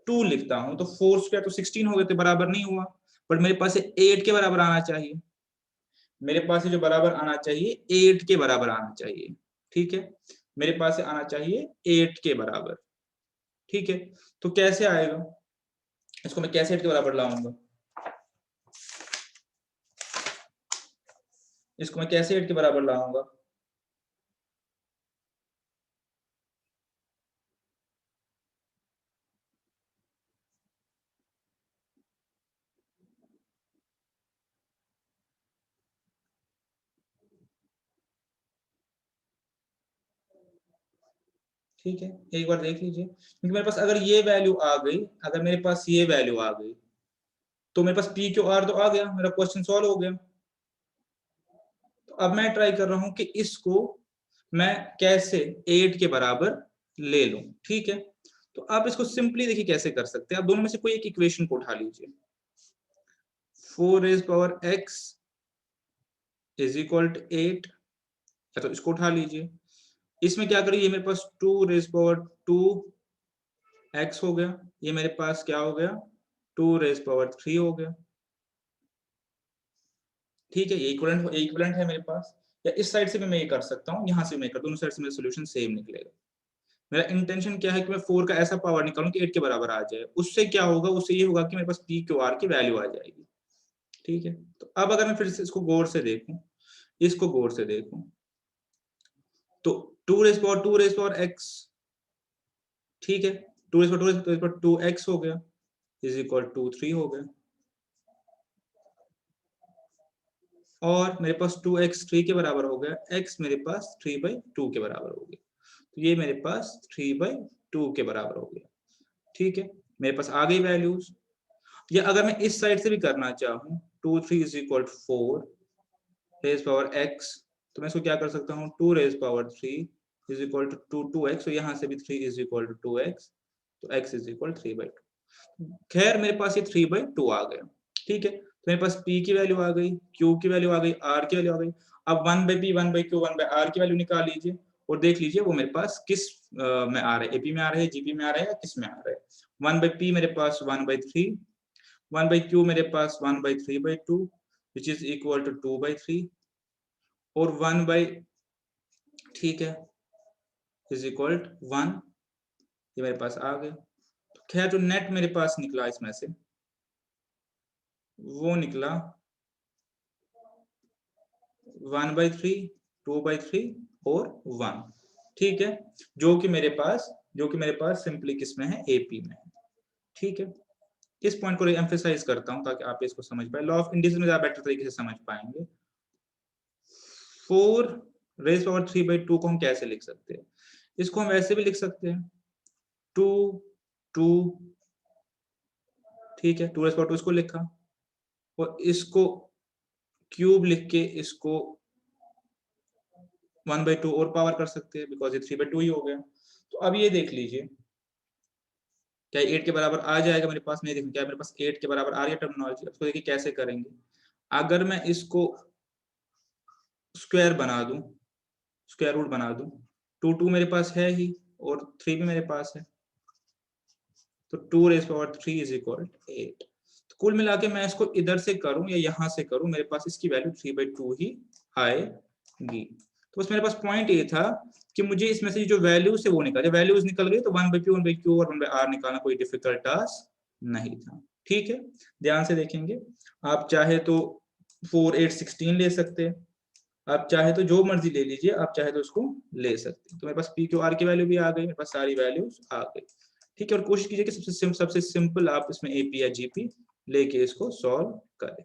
2 लिखता हूँ तो 4 स्क्वायर तो 16 हो गए थे, बराबर नहीं हुआ, बट मेरे पास 8 के बराबर आना चाहिए, मेरे पास जो बराबर आना चाहिए 8 के बराबर आना चाहिए, ठीक है, मेरे पास आना चाहिए 8 के बराबर, ठीक है। तो कैसे आएगा, इसको मैं कैसे 8 के बराबर लाऊंगा, इसको मैं कैसे 8 के बराबर लाऊंगा, ठीक है, एक बार देख लीजिए, क्योंकि मेरे पास अगर ये वैल्यू आ गई, अगर मेरे पास ये वैल्यू आ गई, तो मेरे पास पी क्यू आर तो आ गया, मेरा क्वेश्चन सॉल्व हो गया। तो अब मैं ट्राई कर रहा हूं कि इसको मैं कैसे 8 के बराबर ले लूं, ठीक है। तो आप इसको सिंपली देखिए कैसे कर सकते हैं, आप दोनों में से कोई एक इक्वेशन को उठा लीजिए, 4 raise power x is equal to 8, या तो इसको उठा लीजिए, इसमें क्या करिए, ये मेरे पास 2 रेज पावर 2 x हो गया, ये मेरे पास क्या हो गया, 2 रेज पावर 3 हो गया, ठीक है, ये इक्विवेलेंट है मेरे पास। या इस साइड से भी मैं ये कर सकता हूँ, यहाँ से मैं कर, दोनों साइड से मेरा सोल्यूशन सेम निकलेगा। मेरा इंटेंशन क्या है कि मैं 4 का ऐसा पावर निकालूं कि 8 के बराबर आ जाए, उससे क्या होगा, उससे ये होगा कि मेरे पास पी क्यू आर की वैल्यू आ जाएगी, ठीक है। तो अब अगर मैं फिर से इसको गौर से देखूं, इसको गौर से देखूं, तो 2 रेज पावर एक्स, ठीक है, 2 रेज पावर 2 एक्स हो गया, इज इक्वल टू 3 हो गया, और मेरे पास 2x 3 के बराबर हो गया, x मेरे पास 3/2 के बराबर हो गया, तो ये मेरे पास 3/2 के बराबर हो गया, ठीक है, मेरे पास आ गई वैल्यूज। या अगर मैं इस साइड से भी करना चाहूँ, 2 3 is equal to 4 raise power x, तो मैं इसको क्या कर सकता हूँ, 2 raise power 3 is equal to 2x, तो यहाँ से भी 3 इज इक्वल टू 2x, तो x इज इक्वल 3/2। खैर मेरे पास ये 3/2 आ गया, ठीक है। तो मेरे पास p की वैल्यू आ गई, q की वैल्यू आ गई, r की वैल्यू आ गई। अब 1/p 1/q 1/r की वैल्यू निकाल लीजिए, और देख लीजिए वो मेरे पास किस में आ रहा है, एपी में आ रहा है, जीपी में आ रहा है, या किस में आ रहा है। 1/p मेरे पास 1/3, 1/q मेरे पास 1/3/2 विच इज इक्वल टू 2/3, और 1 ठीक है इज इक्वल टू 1, ये मेरे पास आ गया। तो खैर जो नेट मेरे पास निकला इसमें से, वो निकला 1/3, 2/3 और 1, ठीक है, जो कि मेरे पास सिंपली किसमें है, एपी में है, ठीक है। इस पॉइंट को एम्फेसाइज करता हूं ताकि आप इसको समझ पाए, लॉ ऑफ इंडिसेस में ज्यादा बेटर तरीके से समझ पाएंगे। 4⁻³ को हम कैसे लिख सकते हैं? इसको हम वैसे भी लिख सकते हैं 2 2, ठीक है, 2⁻² इसको लिखा, और इसको क्यूब लिख के इसको 1/2 और पावर कर सकते हैं, बिकॉज ये 3/2 ही हो गया। तो अब ये देख लीजिए क्या 8 के बराबर आ जाएगा मेरे पास? नहीं, देखिए क्या मेरे पास 8 के बराबर आ रही है टर्मिनोलॉजी। अब देखिए कैसे करेंगे। अगर मैं इसको स्क्वायर बना दूं, स्क्वायर रूट बना दूं, 2 मेरे पास है ही और 3 भी मेरे पास है, तो 2⁻³ इज इक्वल 8। तो कुल मिला के मैं इसको इधर से करूं या यहां से करूं, मेरे पास इसकी वैल्यू 3/2 ही आएगी। तो बस मेरे पास पॉइंट ये था कि मुझे इसमें से जो वैल्यूज है वो निकाले, वैल्यूज निकल गई तो 1/p 1/q और 1/r निकालना कोई डिफिकल्ट टास्क नहीं था। ठीक है, ध्यान से देखेंगे। आप चाहे तो 4 8 16 ले सकते हैं, आप चाहे तो जो मर्जी ले लीजिए, आप चाहे तो उसको ले सकते हैं। तो मेरे पास पी क्यू आर की वैल्यू भी आ गई, मेरे पास सारी वैल्यूज आ गई। ठीक है, और कोशिश कीजिए कि सबसे सिंपल आप इसमें एपी या जीपी लेके इसको सॉल्व करें।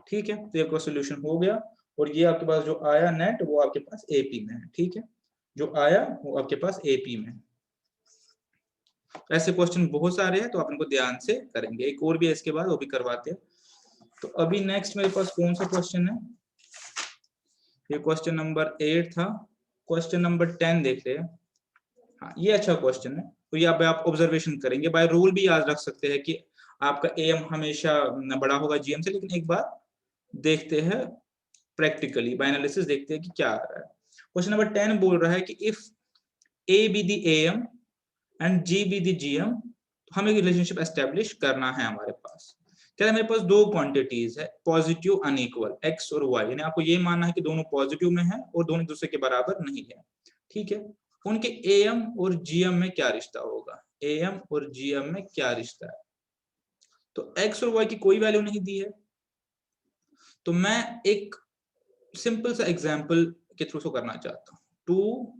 ठीक है, तो आपका सोल्यूशन हो गया, और ये आपके पास जो आया नेट वो आपके पास एपी में है। ठीक है, जो आया वो आपके पास एपी में है। ऐसे क्वेश्चन बहुत सारे हैं, तो आप इनको ध्यान से करेंगे। एक और भी है इसके बाद, वो भी करवाते हैं। तो अभी नेक्स्ट मेरे पास कौन सा क्वेश्चन है? ये क्वेश्चन नंबर 8 था। क्वेश्चन नंबर 10 देख रहे हैं। हाँ, ये अच्छा क्वेश्चन है। तो ये आप ऑब्जर्वेशन करेंगे, बाय रूल भी याद रख सकते हैं कि आपका एम हमेशा बड़ा होगा जीएम से, लेकिन एक बार देखते हैं प्रैक्टिकली, बाय एनालिसिस देखते हैं कि क्या आ रहा है। क्वेश्चन नंबर 10 बोल रहा है कि if A B the M and G B the GM, तो हमें रिलेशनशिप एस्टेब्लिश करना है हमारे पास। क्या मेरे पास दो क्वांटिटीज है, पॉजिटिव अनइक्वल, एक्स और वाई, यानी आपको ये मानना है कि दोनों पॉजिटिव में है और दोनों दूसरे के बराबर नहीं है। ठीक है, उनके एम और जीएम में क्या रिश्ता होगा? एम और जीएम में क्या रिश्ता है? तो एक्स और वाई की कोई वैल्यू नहीं दी है, तो मैं एक सिंपल सा एग्जांपल के थ्रू से करना चाहता हूं। 2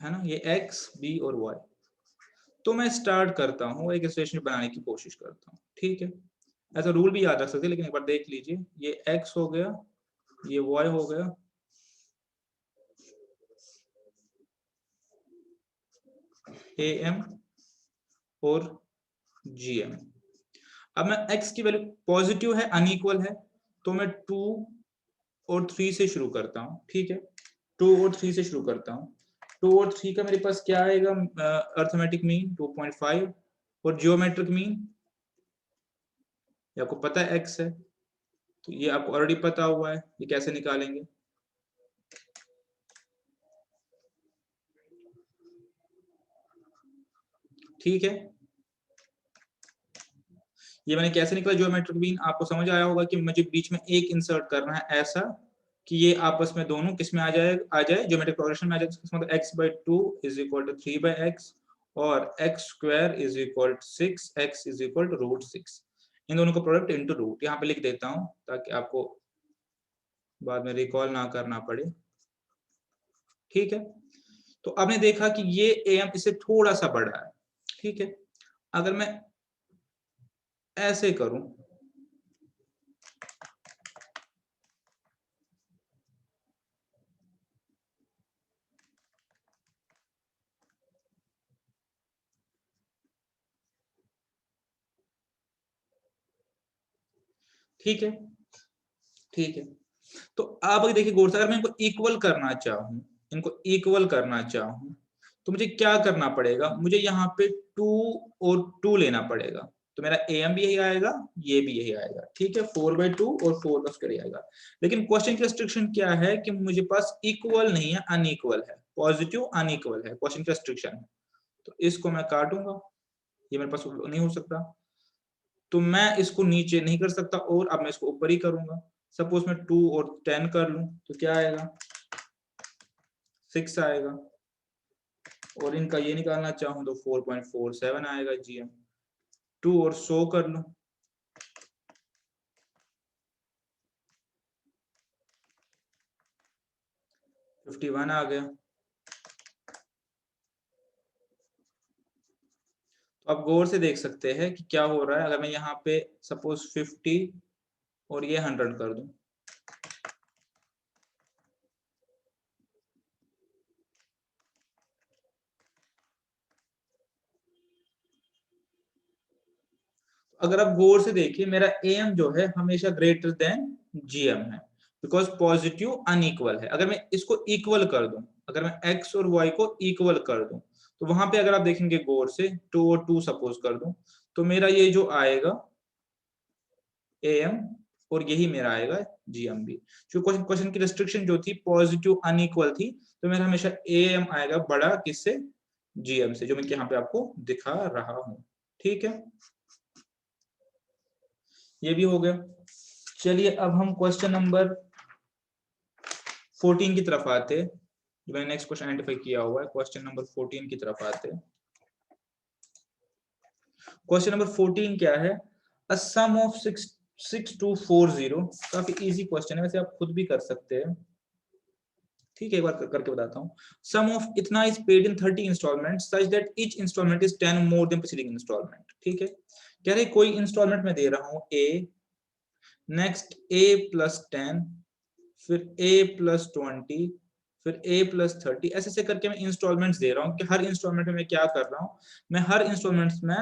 है ना, ये एक्स बी और वाई, तो मैं स्टार्ट करता हूँ एक रिलेशनशिप बनाने की कोशिश करता हूँ। ठीक है, ऐसा रूल भी याद रख सकते हैं, लेकिन एक बार देख लीजिए, ये x हो गया, ये y हो गया, am और gm। अब मैं x की वैल्यू पॉजिटिव है, अनइक्वल है, तो मैं 2 और 3 से शुरू करता हूँ। ठीक है, 2 और 3 से शुरू करता हूँ। 2 और 3 का मेरे पास क्या आएगा? अर्थमेटिक मीन 2.5, और जियोमेट्रिक मीन आपको पता है x है, तो ये आपको ऑलरेडी पता हुआ है, ये कैसे निकालेंगे? ठीक है, ये मैंने कैसे निकला ज्योमेट्रिक मीन, आपको समझ आया होगा कि मुझे बीच में एक इंसर्ट करना है ऐसा कि ये आपस में दोनों किस में आ जाए ज्योमेट्रिक प्रोग्रेशन में आ जाए। इसका मतलब x/2 is equal to 3/x और x² is equal to 6, x is equal to √6। इन दोनों का प्रोडक्ट इनटू रूट यहाँ पे लिख देता हूँ ताकि आपको बाद में रिकॉल ना करना पड़े। ठीक है, तो आपने देखा कि ये am इससे थोड़ा सा बड़ा है। ठीक है, अगर मैं ऐसे करूं, ठीक है, ठीक है, तो आप अगर देखिए गौर से, अगर मैं इनको इक्वल करना चाहूं, इनको इक्वल करना चाहूं, तो मुझे क्या करना पड़ेगा? मुझे यहाँ पे 2 और 2 लेना पड़ेगा, तो मेरा एम भी यही आएगा, ये भी यही आएगा। ठीक है, 4/2 और 4 का स्क्वायर आएगा। लेकिन क्वेश्चन की रिस्ट्रिक्शन क्या है कि मुझे पास इक्वल नहीं है, अनइक्वल है, पॉजिटिव अनइक्वल है, क्वेश्चन की रिस्ट्रिक्शन है। तो इसको मैं काटूंगा, ये मेरे पास नहीं हो सकता, तो मैं इसको नीचे नहीं कर सकता, और अब मैं इसको ऊपर ही करूंगा। सपोज मैं 2 और 10 कर लूं, तो क्या आएगा? 6 आएगा, और इनका ये निकालना चाहूं तो 4.47 आएगा जीएम। 2 और 100 कर लूं, 51 आ गया। आप गौर से देख सकते हैं कि क्या हो रहा है। अगर मैं यहाँ पे सपोज 50 और ये 100 कर दूं, अगर आप गौर से देखिए मेरा एम जो है हमेशा ग्रेटर देन जीएम है, बिकॉज पॉजिटिव अनइक्वल है। अगर मैं इसको इक्वल कर दूं, अगर मैं एक्स और वाई को इक्वल कर दूं, तो वहां पे अगर आप देखेंगे गौर से 2 और 2 सपोज कर दूं, तो मेरा ये जो आएगा एम और यही मेरा आएगा जीएम भी। जो क्वेश्चन की रिस्ट्रिक्शन जो थी पॉजिटिव अनइक्वल थी, तो मेरा हमेशा एम आएगा बड़ा किससे, जीएम से, जो मैं यहाँ पे आपको दिखा रहा हूं। ठीक है, ये भी हो गया। चलिए अब हम क्वेश्चन नंबर 14 की तरफ आते, जो मैंने नेक्स्ट क्वेश्चन आइडेंटिफाई किया हुआ है। क्वेश्चन नंबर 14 की तरफ आते। क्वेश्चन नंबर 14 क्या है, अ सम ऑफ 6240। काफी इजी क्वेश्चन है, वैसे आप खुद भी कर सकते हैं। ठीक है, एक बार करके बताता हूँ। सम ऑफ इतना is paid in 30 installment such that each installment is 10 more than preceding installment. ठीक है, कह रहे कोई इंस्टॉलमेंट में दे रहा हूँ ए, नेक्स्ट ए प्लस 10, फिर a प्लस 20, फिर a प्लस 30, ऐसे ऐसे करके मैं इंस्टॉलमेंट्स दे रहा हूँ। कि हर इंस्टॉलमेंट में मैं क्या कर रहा हूँ, मैं हर इंस्टॉलमेंट्स में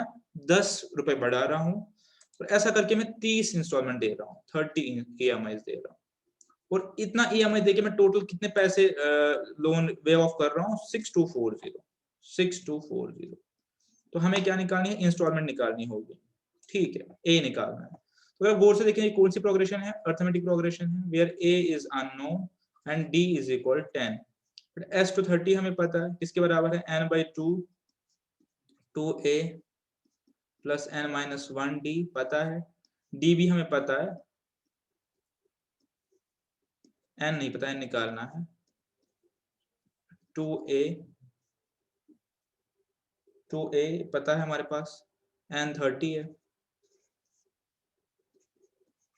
10 रुपए बढ़ा रहा हूँ, और ऐसा करके मैं 30 इंस्टॉलमेंट दे रहा हूँ, 30 EMI दे रहा हूँ। और इतना EMI देके मैं टोटल कितने पैसे लोन वे ऑफ कर रहा हूँ, 6240। तो हमें क्या निकालनी है, इंस्टॉलमेंट निकालनी होगी। ठीक है, ए निकालना है। तो अगर गौर से देखें कौन सी प्रोग्रेशन है, अर्थमेटिक प्रोग्रेशन है, where A is unknown and D is equal 10। But S to 30 हमें पता है किसके बराबर है, n by 2 2a plus n minus 1 D पता है, डी भी हमें पता है, n नहीं पता, n निकालना है। 2a 2a पता है हमारे पास, n 30 है,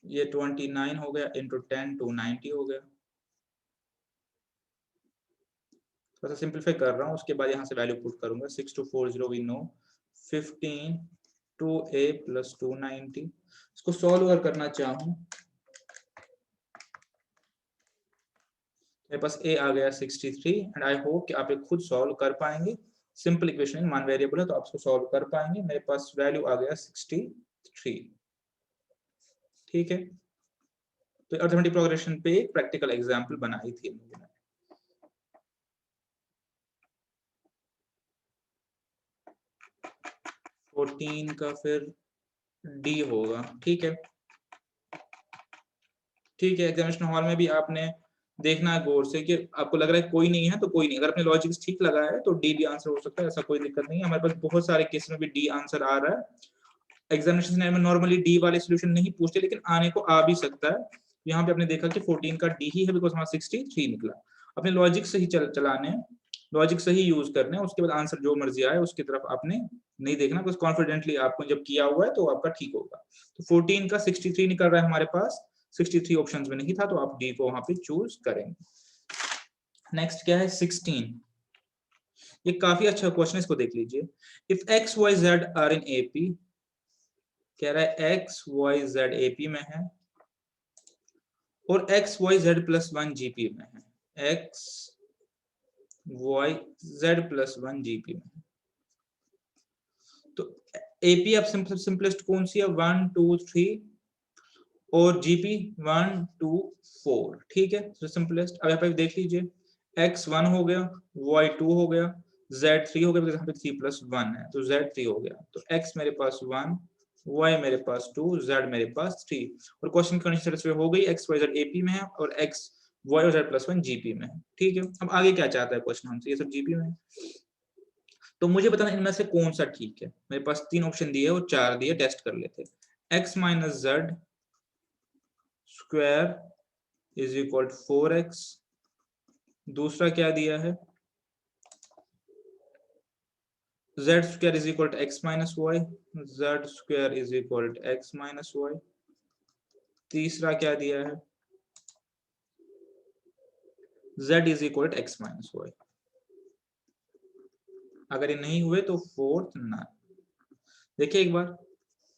ये 29 हो गया, इंटू 10 290 हो गया। थोड़ा सा सिंपलीफाई कर रहा हूँ, उसके बाद यहाँ से वैल्यू पुट करूंगा। 6240 वी नो 15 2a प्लस 290। इसको सॉल्व अगर करना चाहूँ, मेरे पास a आ गया 63, एंड आई होप कि आप ये खुद सॉल्व कर पाएंगे। सिंपल इक्वेशन, मान वेरिएबल है तो आप इसको सॉल्व कर पाएंगे। मेरे पास वैल्यू आ गया 63। ठीक है, तो अर्थमेटिक प्रोग्रेशन पे एक प्रैक्टिकल एग्जाम्पल बनाई थी मैंने। 14 का फिर डी होगा। ठीक है, ठीक है, एग्जामिनेशन हॉल में भी आपने देखना है गौर से कि आपको लग रहा है कोई नहीं है तो कोई नहीं, अगर अपने लॉजिक ठीक लगाया है तो डी भी आंसर हो सकता है, ऐसा कोई दिक्कत नहीं है। हमारे पास बहुत सारे केस में भी डी आंसर आ रहा है। एग्जामिनेशन में नॉर्मली डी वाले सोल्यूशन नहीं पूछते, लेकिन आने को आ भी सकता है। यहाँ पे आपने देखा कि 14 का डी ही है, बिकॉज हमारा 63 निकला। अपने लॉजिक सही चलाने, लॉजिक सही यूज करने, उसके बाद आंसर जो मर्जी आए उसकी तरफ आपने नहीं देखना, बस कॉन्फिडेंटली आपको जब किया हुआ है तो आपका ठीक होगा। तो 14 का 63 निकल रहा है हमारे पास, 63 ऑप्शंस में नहीं था, तो आप डी को वहां पे चूज करेंगे। नेक्स्ट क्या है 16। ये काफी अच्छा क्वेश्चन है, इसको देख लीजिए। If X Y Z are in AP, कह रहा है एक्स वाई जेड एपी में है और X Y Z plus 1 GP में है, X Y Z plus 1 GP में है। तो एपी अब सिंपलेस्ट कौन सी है, 1 2 3, और जीपी 1 2 4। ठीक है, तो सिंपलेस्ट। अब यहाँ पे देख लीजिए, एक्स 1 हो गया, वाई 2 हो गया, जेड 3 हो गया, यहाँ पे 3 प्लस 1 है तो जेड 3 हो गया। तो एक्स मेरे पास 1, वाई मेरे पास 2, जेड मेरे पास 3। और क्वेश्चन कंडीशन सेटिस्फाई हो गई, एक्स वाई जेड एपी में है और एक्स वाई और जेड प्लस 1 जीपी में है। ठीक है, अब आगे क्या चाहता है क्वेश्चन हमसे, ये सब जीपी में है, तो मुझे बताना इनमें से कौन सा ठीक है। मेरे पास 3 ऑप्शन दिए और 4 दिए, टेस्ट कर लेते। X minus z square is equal to 4x। दूसरा क्या दिया है, z square is equal to x minus y, z square is equal to x minus y. तीसरा क्या दिया है, z is equal to x minus y. अगर ये नहीं हुए तो फोर्थ ना। देखिए एक बार,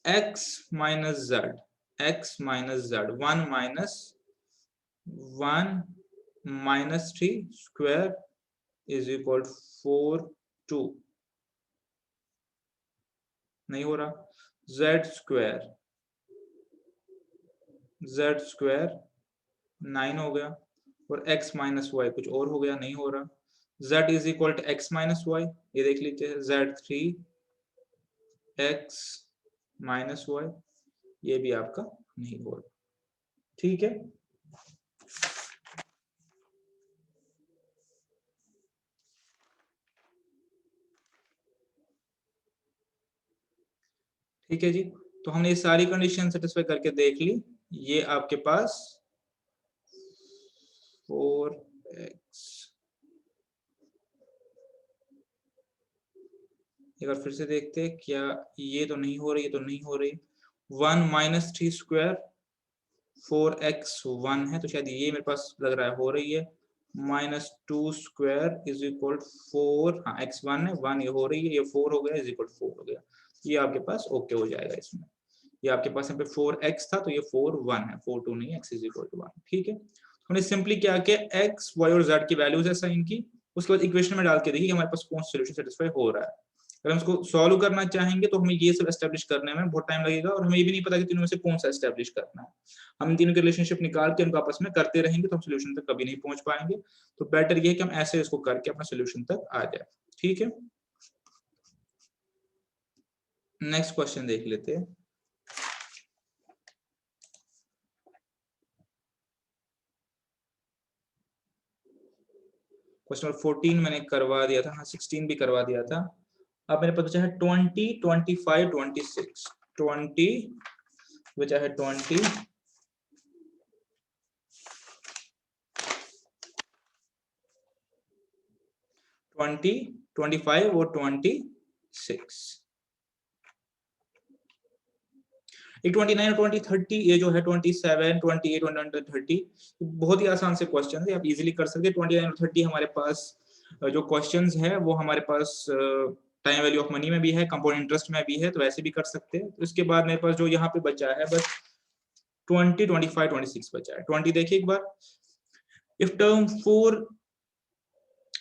x minus z, x minus z, 1 - 3 square is equal 4 2, नहीं हो रहा। जेड स्क्वायर 9 हो गया, और x माइनस वाई कुछ और हो गया, नहीं हो रहा। z is equal to X minus Y, ये देख लीजिए, z3 x माइनस वाई, ये भी आपका नहीं हो रहा। ठीक है, ठीक है जी। तो हमने ये सारी कंडीशन सेटिस्फाई करके देख ली। ये आपके पास 4x, एक बार फिर से देखते हैं, क्या ये तो नहीं हो रही, ये तो नहीं हो रही। 1 - 3 स्क्वायर 4x1 है, तो शायद ये मेरे पास लग रहा है हो रही है। -2 स्क्वायर इज इक्वल 4, हाँ x1 है, 1 ये हो रही है, ये 4 हो गया, इज इक्वल 4 हो गया। ये आपके पास ओके हो जाएगा इसमें। ये आपके पास यहाँ पे 4x था, तो ये 4 1 है, 4 2 नहीं, x इज इक्वल टू 1। ठीक है, हमने सिंपली क्या किया, x y और z की वैल्यूज है साइन की, उसके बाद इक्वेशन में डाल के देखिए हमारे पास कौन सा सोल्यूशन सेटिस्फाई हो रहा है। अगर हम इसको सॉल्व करना चाहेंगे तो हमें ये सब एस्टेब्लिश करने में बहुत टाइम लगेगा, और हमें ये भी नहीं पता कि तीनों में से कौन सा एस्टेब्लिश करना है। हम तीनों के रिलेशनशिप निकाल के उनको आपस में करते रहेंगे तो हम सोल्यूशन तक कभी नहीं पहुंच पाएंगे। तो बेटर ये है कि हम ऐसे इसको करके अपना सोल्यूशन तक आ जाए। ठीक है, नेक्स्ट क्वेश्चन देख लेते हैं। क्वेश्चन नंबर 14 मैंने करवा दिया था, हाँ 16 भी करवा दिया था। अब मेरे पास बचा है 20 25 26। 20 बचा है 20 25 और 26। एक 29 और 30, ये जो है 27 28 और 30, बहुत ही आसान से क्वेश्चन है, आप इजीली कर सकते हैं। 29 और 30 हमारे पास जो क्वेश्चंस है वो हमारे पास टाइम वैल्यू ऑफ मनी में भी है, कंपाउंड इंटरेस्ट में भी है, तो वैसे भी कर सकते हैं। उसके बाद मेरे पास जो यहाँ पे बचा है बस 20 25 26 बचा है। 20 देखिए एक बार, if term 4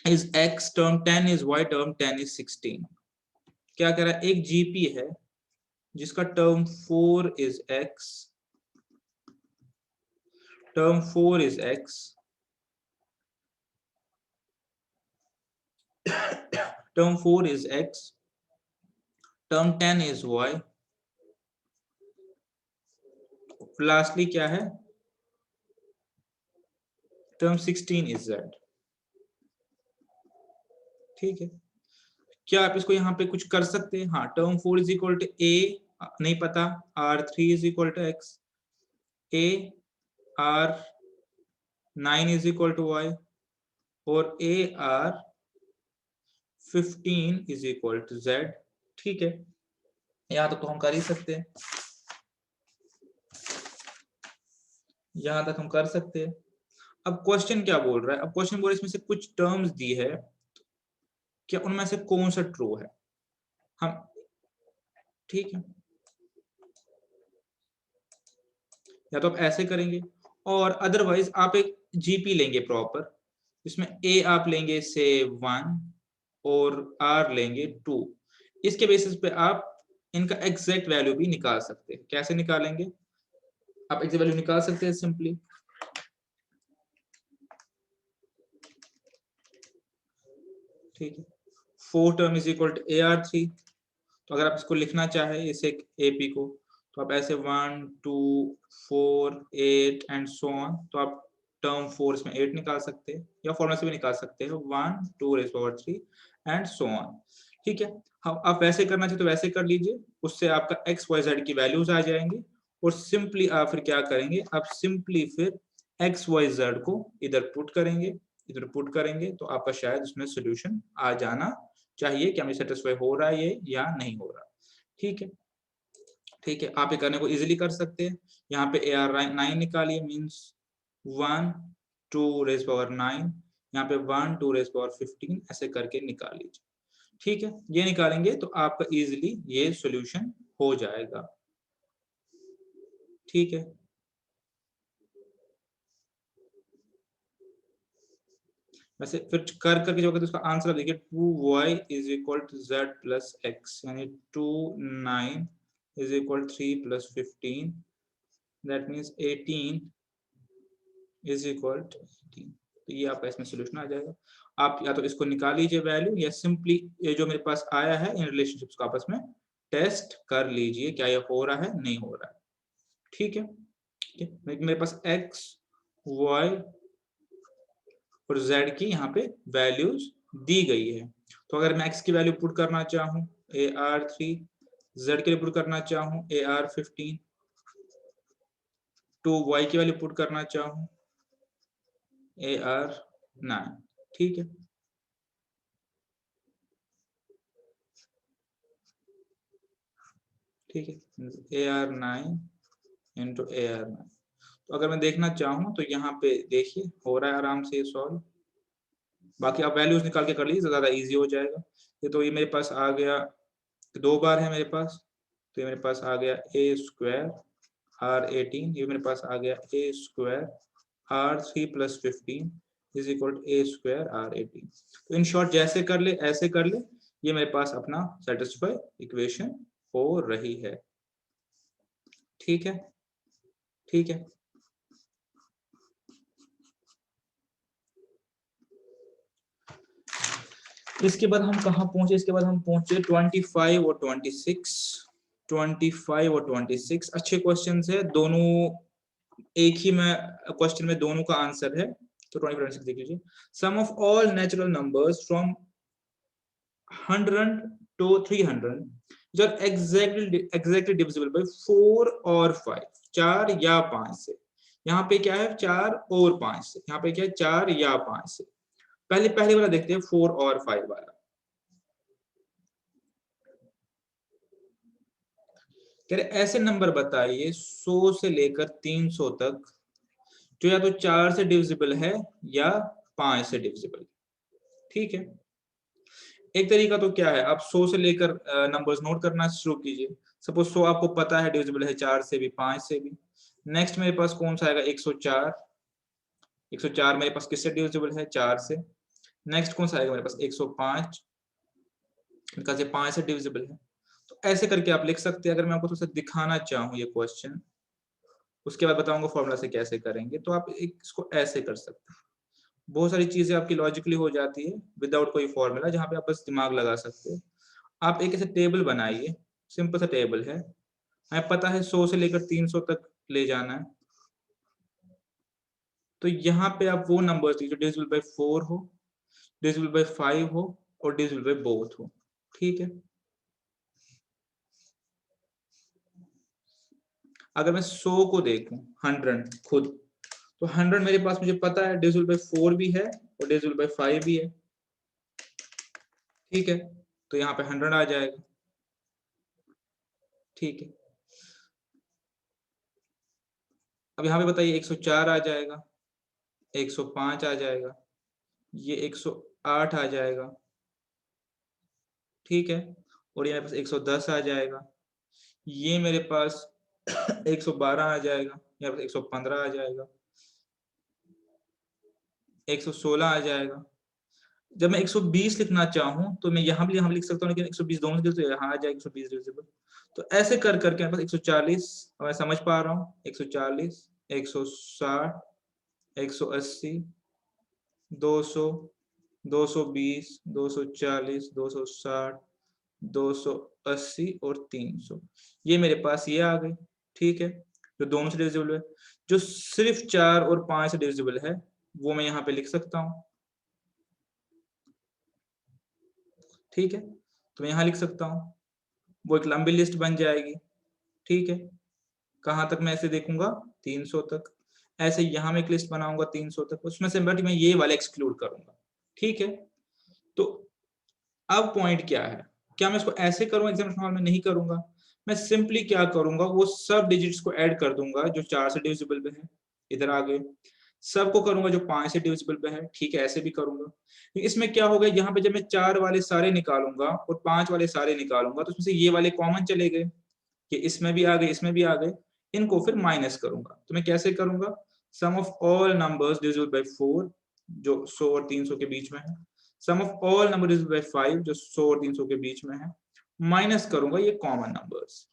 is x, term 10 is y, term 10 is 16। क्या कह रहा है, एक जीपी है जिसका term 4 is x, term 4 is x, term 4 is x, term 10 is y, lastly क्या है, term 16 is z। ठीक है, क्या आप इसको यहाँ पे कुछ कर सकते हैं? हाँ, term 4 is equal to a, नहीं पता, r3 is equal to x, a r9 is equal to y, और a r15 is equal to z। ठीक है, यहाँ तक तो हम कर ही सकते हैं, यहाँ तक हम कर सकते हैं। अब क्वेश्चन क्या बोल रहा है, अब क्वेश्चन बोल रहा है इसमें से कुछ टर्म्स दी है, क्या उनमें से कौन सा ट्रू है। हम, ठीक है, या तो आप ऐसे करेंगे, और अदरवाइज आप एक जीपी लेंगे प्रॉपर, इसमें ए आप लेंगे से 1 और आर लेंगे 2। इसके बेसिस पे आप इनका एग्जैक्ट वैल्यू भी निकाल सकते हैं। कैसे निकालेंगे, आप एग्जैक्ट वैल्यू निकाल सकते हैं सिंपली, ठीक है, 4 term is equal to AR3। तो अगर आप इसको लिखना चाहे इसे AP को, तो आप ऐसे 1 2 4 8 एंड सो ऑन, तो आप टर्म 4 इसमें 8 निकाल सकते हैं, या फॉर्मूला से भी निकाल सकते हैं 1 2 rays power 3 and so on. ठीक है, हम आप वैसे करना चाहे तो वैसे कर लीजिए, उससे आपका x y z की वैल्यूज आ जाएंगी, और सिंपली आप फिर क्या करेंगे, आप सिंपली फिर x y z को इधर पुट करेंगे, इधर पुट करेंगे, तो आपका शायद उसमें सोल्यूशन आ जाना चाहिए कि हमें सेटिस्फाई हो रहा है ये या नहीं हो रहा। ठीक है, ठीक है, आप ये करने को इजीली कर सकते हैं। यहाँ पे AR9 निकालिए, मींस 1 2 रेज़ पावर 9, यहाँ पे 1 2 रेज़ पावर 15, ऐसे करके निकाल लीजिए। ठीक है, ये निकालेंगे तो आपका इजीली ये सॉल्यूशन हो जाएगा। ठीक है, वैसे फिर कर करके जो होगा तो उसका आंसर देखिए 2y is equal to z plus X, यानी 29 is equal 3 plus 15, that means 18 is equal to 18। तो ये आपका इसमें सोल्यूशन आ जाएगा। आप या तो इसको निकाल लीजिए वैल्यू, या सिंपली ये जो मेरे पास आया है इन रिलेशनशिप्स को आपस में टेस्ट कर लीजिए क्या ये हो रहा है नहीं हो रहा है। ठीक है, मेरे पास x y और z की यहाँ पे वैल्यूज दी गई है। तो अगर मैं x की वैल्यू पुट करना चाहूँ AR3, z के लिए पुट करना चाहूँ AR15, तो y की वैल्यू पुट करना चाहूँ AR9। ठीक है, ठीक है, AR9 इंटू AR9। तो अगर मैं देखना चाहूँ तो यहाँ पे देखिए हो रहा है आराम से सॉल्व। बाकी आप वैल्यूज निकाल के कर लीजिए तो ज्यादा इजी हो जाएगा। ये तो ये मेरे पास आ गया, दो बार है मेरे पास, तो ये मेरे पास आ गया ए स्क्वायर R18, ये मेरे पास आ गया A square R3 plus 15 is equal A square R18। तो इन शॉर्ट जैसे कर ले ऐसे कर ले, ये मेरे पास अपना सेटिस्फाई इक्वेशन हो रही है। ठीक है, ठीक है, इसके बाद हम कहाँ पहुंचे, इसके बाद हम पहुंचे 25 और 26। 25 और 26 अच्छे क्वेश्चंस है दोनों, एक ही में क्वेश्चन में दोनों का आंसर है। तो 25 देख लीजिए, sum of all natural numbers from 100 to 300 जो एग्जैक्टली डिविजिबल बाय 4 और 5, 4 या 5 से। यहाँ पे क्या है 4 और 5 से, यहाँ पे क्या है 4 या 5 से। पहले पहले वाला देखते हैं 4 और 5 वाला। कह रहे ऐसे नंबर बताइए 100 से लेकर 300 तक जो या तो 4 से डिविजिबल है या 5 से डिविजिबल। ठीक है, एक तरीका तो क्या है, आप 100 से लेकर नंबर्स नोट करना शुरू कीजिए। सपोज 100 आपको पता है डिविजिबल है 4 से भी 5 से भी। नेक्स्ट मेरे पास कौन सा आएगा 104, 104 मेरे पास किससे डिविजिबल है 4 से। नेक्स्ट कौन सा आएगा मेरे पास 105, इनका से 5 से डिविजिबल है। तो ऐसे करके आप लिख सकते हैं। अगर मैं आपको थोड़ा सा दिखाना चाहूँ ये क्वेश्चन, उसके बाद बताऊंगा फॉर्मूला से कैसे करेंगे, तो आप इसको ऐसे कर सकते हैं। बहुत सारी चीजें आपकी लॉजिकली हो जाती है विदाउट कोई फॉर्मूला, जहाँ पे आप बस दिमाग लगा सकते हो। आप एक ऐसे टेबल बनाइए, सिंपल सा टेबल है, हमें पता है 100 से लेकर 300 तक ले जाना है। तो यहाँ पे आप वो नंबर जो डिविजिबल बाय 4 हो, डिविजिबल बाय 5 हो और डिविजिबल बाय बोथ हो। ठीक है, अगर मैं 100 को देखूं 100 खुद, तो 100 मेरे पास मुझे पता है डिविजिबल बाय 4 भी है और डिविजिबल बाय 5 भी है। ठीक है, तो यहाँ पे 100 आ जाएगा। ठीक है, अब यहाँ पे बताइए 104 आ जाएगा, 105 आ जाएगा, ये 108 आ जाएगा। ठीक है, और ये मेरे पास 110 आ जाएगा, ये मेरे पास 112 आ जाएगा, यहाँ पर 115 आ जाएगा, 116 आ जाएगा। जब मैं 120 लिखना चाहूँ तो मैं यहाँ भी लिख सकता हूँ, लेकिन 120 दोनों से तो यहाँ आ जाएगा 120 डिविजिबल। तो ऐसे कर करके मेरे पास 140, मैं समझ पा रहा हूँ 140, 160, 180, 200, 220, 240, 260, 280 और 300, ये मेरे पास ये आ गए। ठीक है, जो दोनों से डिविजिबल है। जो सिर्फ 4 और 5 से डिविजिबल है वो मैं यहाँ पे लिख सकता हूँ। ठीक है, तो मैं यहाँ लिख सकता हूँ, वो एक लंबी लिस्ट बन जाएगी। ठीक है, कहाँ तक मैं ऐसे देखूंगा 300 तक, ऐसे यहाँ में एक लिस्ट बनाऊंगा 300 तक, उसमें से बट मैं ये वाला एक्सक्लूड करूंगा। ठीक है, तो अब पॉइंट क्या है, क्या मैं इसको ऐसे करूंगा एग्जामिनेशन हॉल में, नहीं करूंगा। मैं सिंपली क्या करूंगा, वो सब डिजिट्स को ऐड कर दूंगा जो 4 से डिविजिबल में है, इधर आ गए। सबको करूंगा जो 5 से डिविजिबल पे है, ठीक है, ऐसे भी करूंगा। इसमें क्या होगा, यहाँ पे जब मैं 4 वाले सारे निकालूंगा और 5 वाले सारे निकालूंगा तो उसमें से ये वाले कॉमन चले गए, कि इसमें भी आ गए, इसमें भी आ गए, इनको फिर माइनस करूंगा। तो मैं कैसे करूंगा, sum of all numbers divisible by 4 जो 100 और 300 के बीच में है, sum of all number divisible by 5 जो 100 और 300 के बीच में है, माइनस करूंगा ये कॉमन नंबर्स,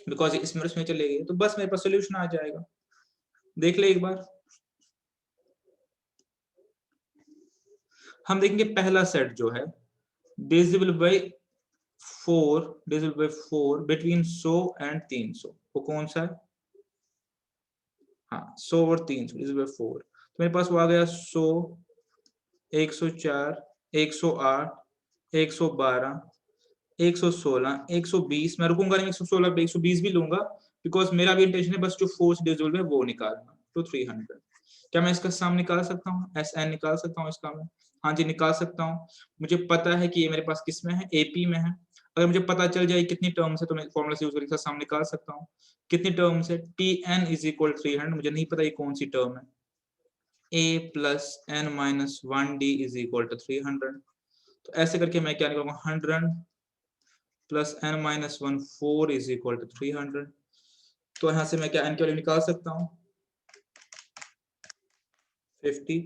बिकॉज इसमें उसमें चले गए, तो बस मेरे पास सोल्यूशन आ जाएगा। देख ले एक बार, हम देखेंगे पहला सेट जो है डिविजिबल बाय 4 बिटवीन 100 एंड 300, वो कौन सा है, हाँ 100 और 300 डिविजिबल बाय 4, तो मेरे पास वो आ गया 100, 104, 108, 112, 116, 120, मैं रुकूंगा नहीं, 116 पे 120 भी लूंगा, बिकॉज मेरा भी इंटेंशन है बस जो 4 से डिविजिबल है वो निकालना, तो 300। क्या मैं इसका सम निकाल सकता हूँ, एस एन निकाल सकता हूँ इसका मैं, हाँ जी निकाल सकता हूँ। मुझे पता है कि ये मेरे पास किस में है, एपी में है। अगर मुझे पता चल जाए कितनी टर्म्स है तो मैं फॉर्मूला से यूज करके सम निकाल सकता हूँ। कितनी टर्म्स है, टी एन इज इक्वल 300, मुझे नहीं पता ये कौन सी टर्म है, a plus n minus 1d is equal to 300, तो ऐसे करके मैं क्या निकालूंगा, 100 plus n minus 1 4 is equal to 300, तो यहाँ से मैं क्या n की वैल्यू निकाल सकता हूँ 50,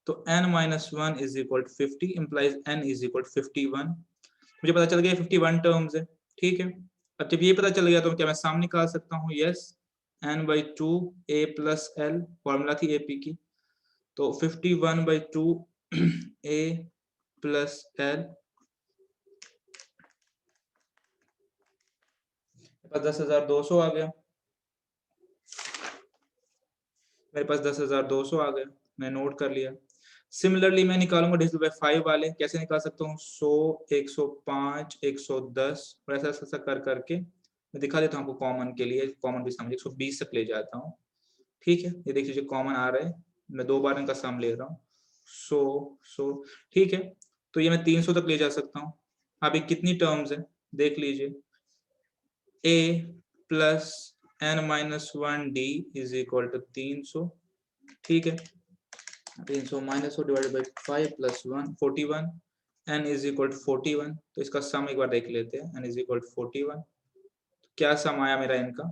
तो n minus 1 is equal to 50 implies n is equal to 51, मुझे पता चल गया 51 टर्म्स है, ठीक है। अब जब ये पता चल गया तो क्या मैं सम निकाल सकता हूँ, yes, n by 2 a plus l, formula थी ap की, तो 51 by 2 a plus l, 10,200 आ गया, मेरे पास 10,200 आ गया, मैं नोट कर लिया। सिमिलरली मैं निकालूंगा डिविजिबल बाय 5 वाले, कैसे निकाल सकता हूँ, 100, 105, 110 और ऐसा ऐसा कर करके मैं दिखा देता हूँ आपको कॉमन के लिए, कॉमन भी समझिए 120 तक ले जाता हूँ, ठीक है। ये देख लीजिए कॉमन आ रहा है, मैं 2 बार इनका सम ले रहा हूँ, 100, ठीक है। तो ये मैं 300 तक ले जा सकता हूँ। अभी कितनी टर्म्स है देख लीजिए, a plus n minus 1d is equal to 300, ठीक है। 300 माइनस हो divided by 5 plus 1 41, n is equal to 41, तो इसका सम एक बार देख लेते हैं, n इज इक्वल टू 41, क्या सम आया मेरा इनका,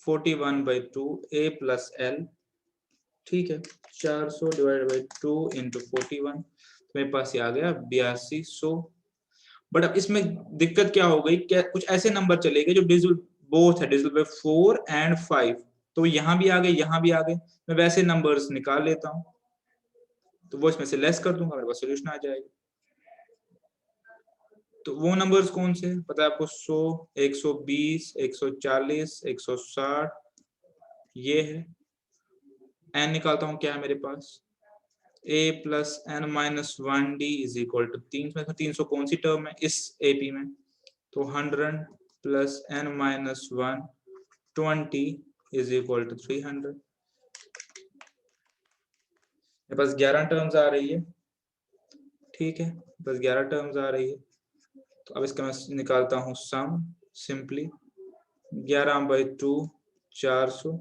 41 बाई 2 a प्लस l, ठीक है। 400 डिवाइडेड बाई 2 इंटू 41, तो मेरे पास ये आ गया 8200। बट अब इसमें दिक्कत क्या हो गई, क्या कुछ ऐसे नंबर चले गए जो डिविजिबल बोथ है, डिविजिबल बाय 4 एंड 5, तो यहाँ भी आ गए, यहाँ भी आ गए, मैं वैसे नंबर्स निकाल लेता हूँ, तो वो इसमें से लेस कर दूंगा, मेरे पास सोल्यूशन आ जाएगा। तो वो नंबर्स कौन से पता है आपको, 100, 120, 140, 160, ये है। n निकालता हूँ, क्या है मेरे पास, a plus N minus 1d is equal to 300 कौन सी टर्म है इस एपी में, तो 100 plus N minus 1 20 is equal to 300, मेरे पास 11 टर्म्स आ रही है, ठीक है, बस 11 टर्म्स आ रही है। तो अब इसका मैं निकालता हूँ सम, सिंपली 11 बाई 2 400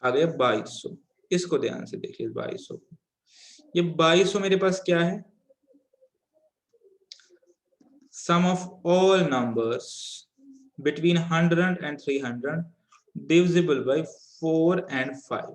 आ गया 2200, इसको ध्यान से देखिए 2200, ये 2200 मेरे पास क्या है, sum of all numbers between 100 and 300 divisible by 4 and 5,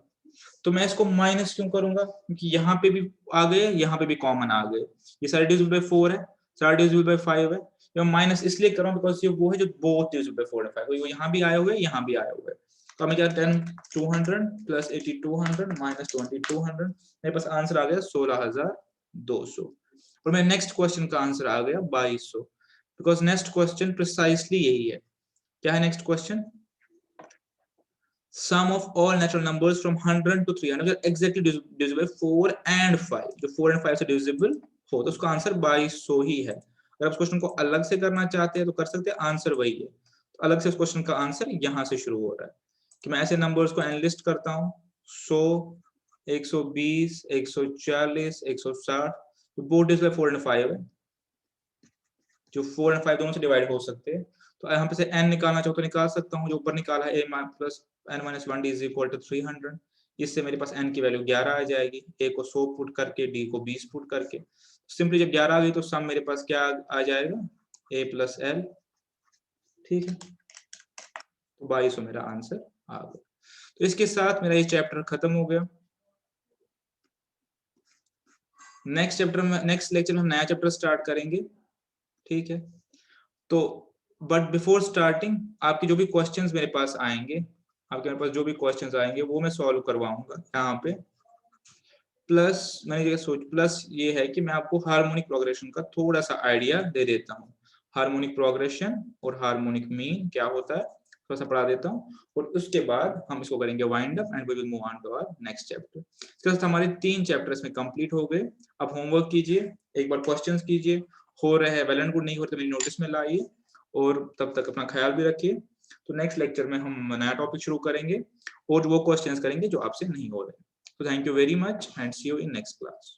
तो मैं इसको माइनस क्यों करूंगा, क्योंकि यहाँ पे भी आ गए, यहाँ पे भी कॉमन आ गए, ये सारे डिविजिबल बाय 4 है, सारे डिविजिबल बाय 5 है, ये माइनस इसलिए कर रहा हूँ बिकॉज ये वो है जो बोथ डिविजिबल बाय 4 and 5, वो यहाँ भी आए हुए, यहाँ भी आए हुए, तो हमें क्या 10 200 प्लस 80 200 माइनस 20 200, मेरे पास आंसर आ गया 16,200, और मेरे नेक्स्ट क्वेश्चन का आंसर आ गया 2200, बिकॉज नेक्स्ट क्वेश्चन प्रिसाइसली यही है। क्या है next question, sum of all natural numbers from 100 to 300 exactly divisible 4 and 5, जो 4 and 5 से divisible हो, तो उसका आंसर 2200 ही है। अगर आप क्वेश्चन को अलग से करना चाहते हैं तो कर सकते हैं, आंसर वही है। तो अलग से उस क्वेश्चन का आंसर यहाँ से शुरू हो रहा है कि मैं ऐसे नंबर्स को एनालिस्ट करता हूँ, 100, 120, 140, 160, तो बोथ डिविजिबल 4 and 5 है, जो 4 and 5 दोनों से डिवाइड हो सकते हैं, तो यहाँ पे से n निकालना चाहो तो निकाल सकता हूँ, जो ऊपर निकाला है a plus n minus 1 D is equal to 300। इससे मेरे पास n की वैल्यू 11 आ जाएगी, a को 100 पुट करके, d को 20 पुट करके। सिंपली जब 11 आ गई तो सम मेरे पास क्या आ जाएगा, a प्लस l। ठीक है, तो 2200 मेरा आंसर आ गया। तो इसके साथ मेरा ये चैप्टर खत्म हो गया। नेक्स्ट चैप्टर में, नेक्स्ट लेक्चर में हम नया चैप्टर स्टार्ट करेंगे। ठीक है, तो बट बिफोर स्टार्टिंग आपके जो भी क्वेश्चंस मेरे पास आएंगे, आपके पास जो भी क्वेश्चंस आएंगे वो मैं सॉल्व करवाऊंगा यहाँ पे। प्लस मैंने सोच, प्लस ये है कि मैं आपको हार्मोनिक प्रोग्रेशन का थोड़ा सा आइडिया दे देता हूँ। हार्मोनिक प्रोग्रेशन और हार्मोनिक मीन क्या होता है थोड़ा सा पढ़ा देता हूँ, और उसके बाद हम इसको करेंगे wind up and we will move on to our next chapter. इसके साथ हमारे 3 चैप्टर्स में कंप्लीट हो गए। अब होमवर्क कीजिए, एक बार क्वेश्चंस कीजिए, हो रहे हैं वेल एंड गुड, नहीं हो रहे तो मेरी नोटिस में लाइए, और तब तक अपना ख्याल भी रखिए। तो नेक्स्ट लेक्चर में हम नया टॉपिक शुरू करेंगे और वो क्वेश्चंस करेंगे जो आपसे नहीं हो रहे। So thank you very much and see you in next class.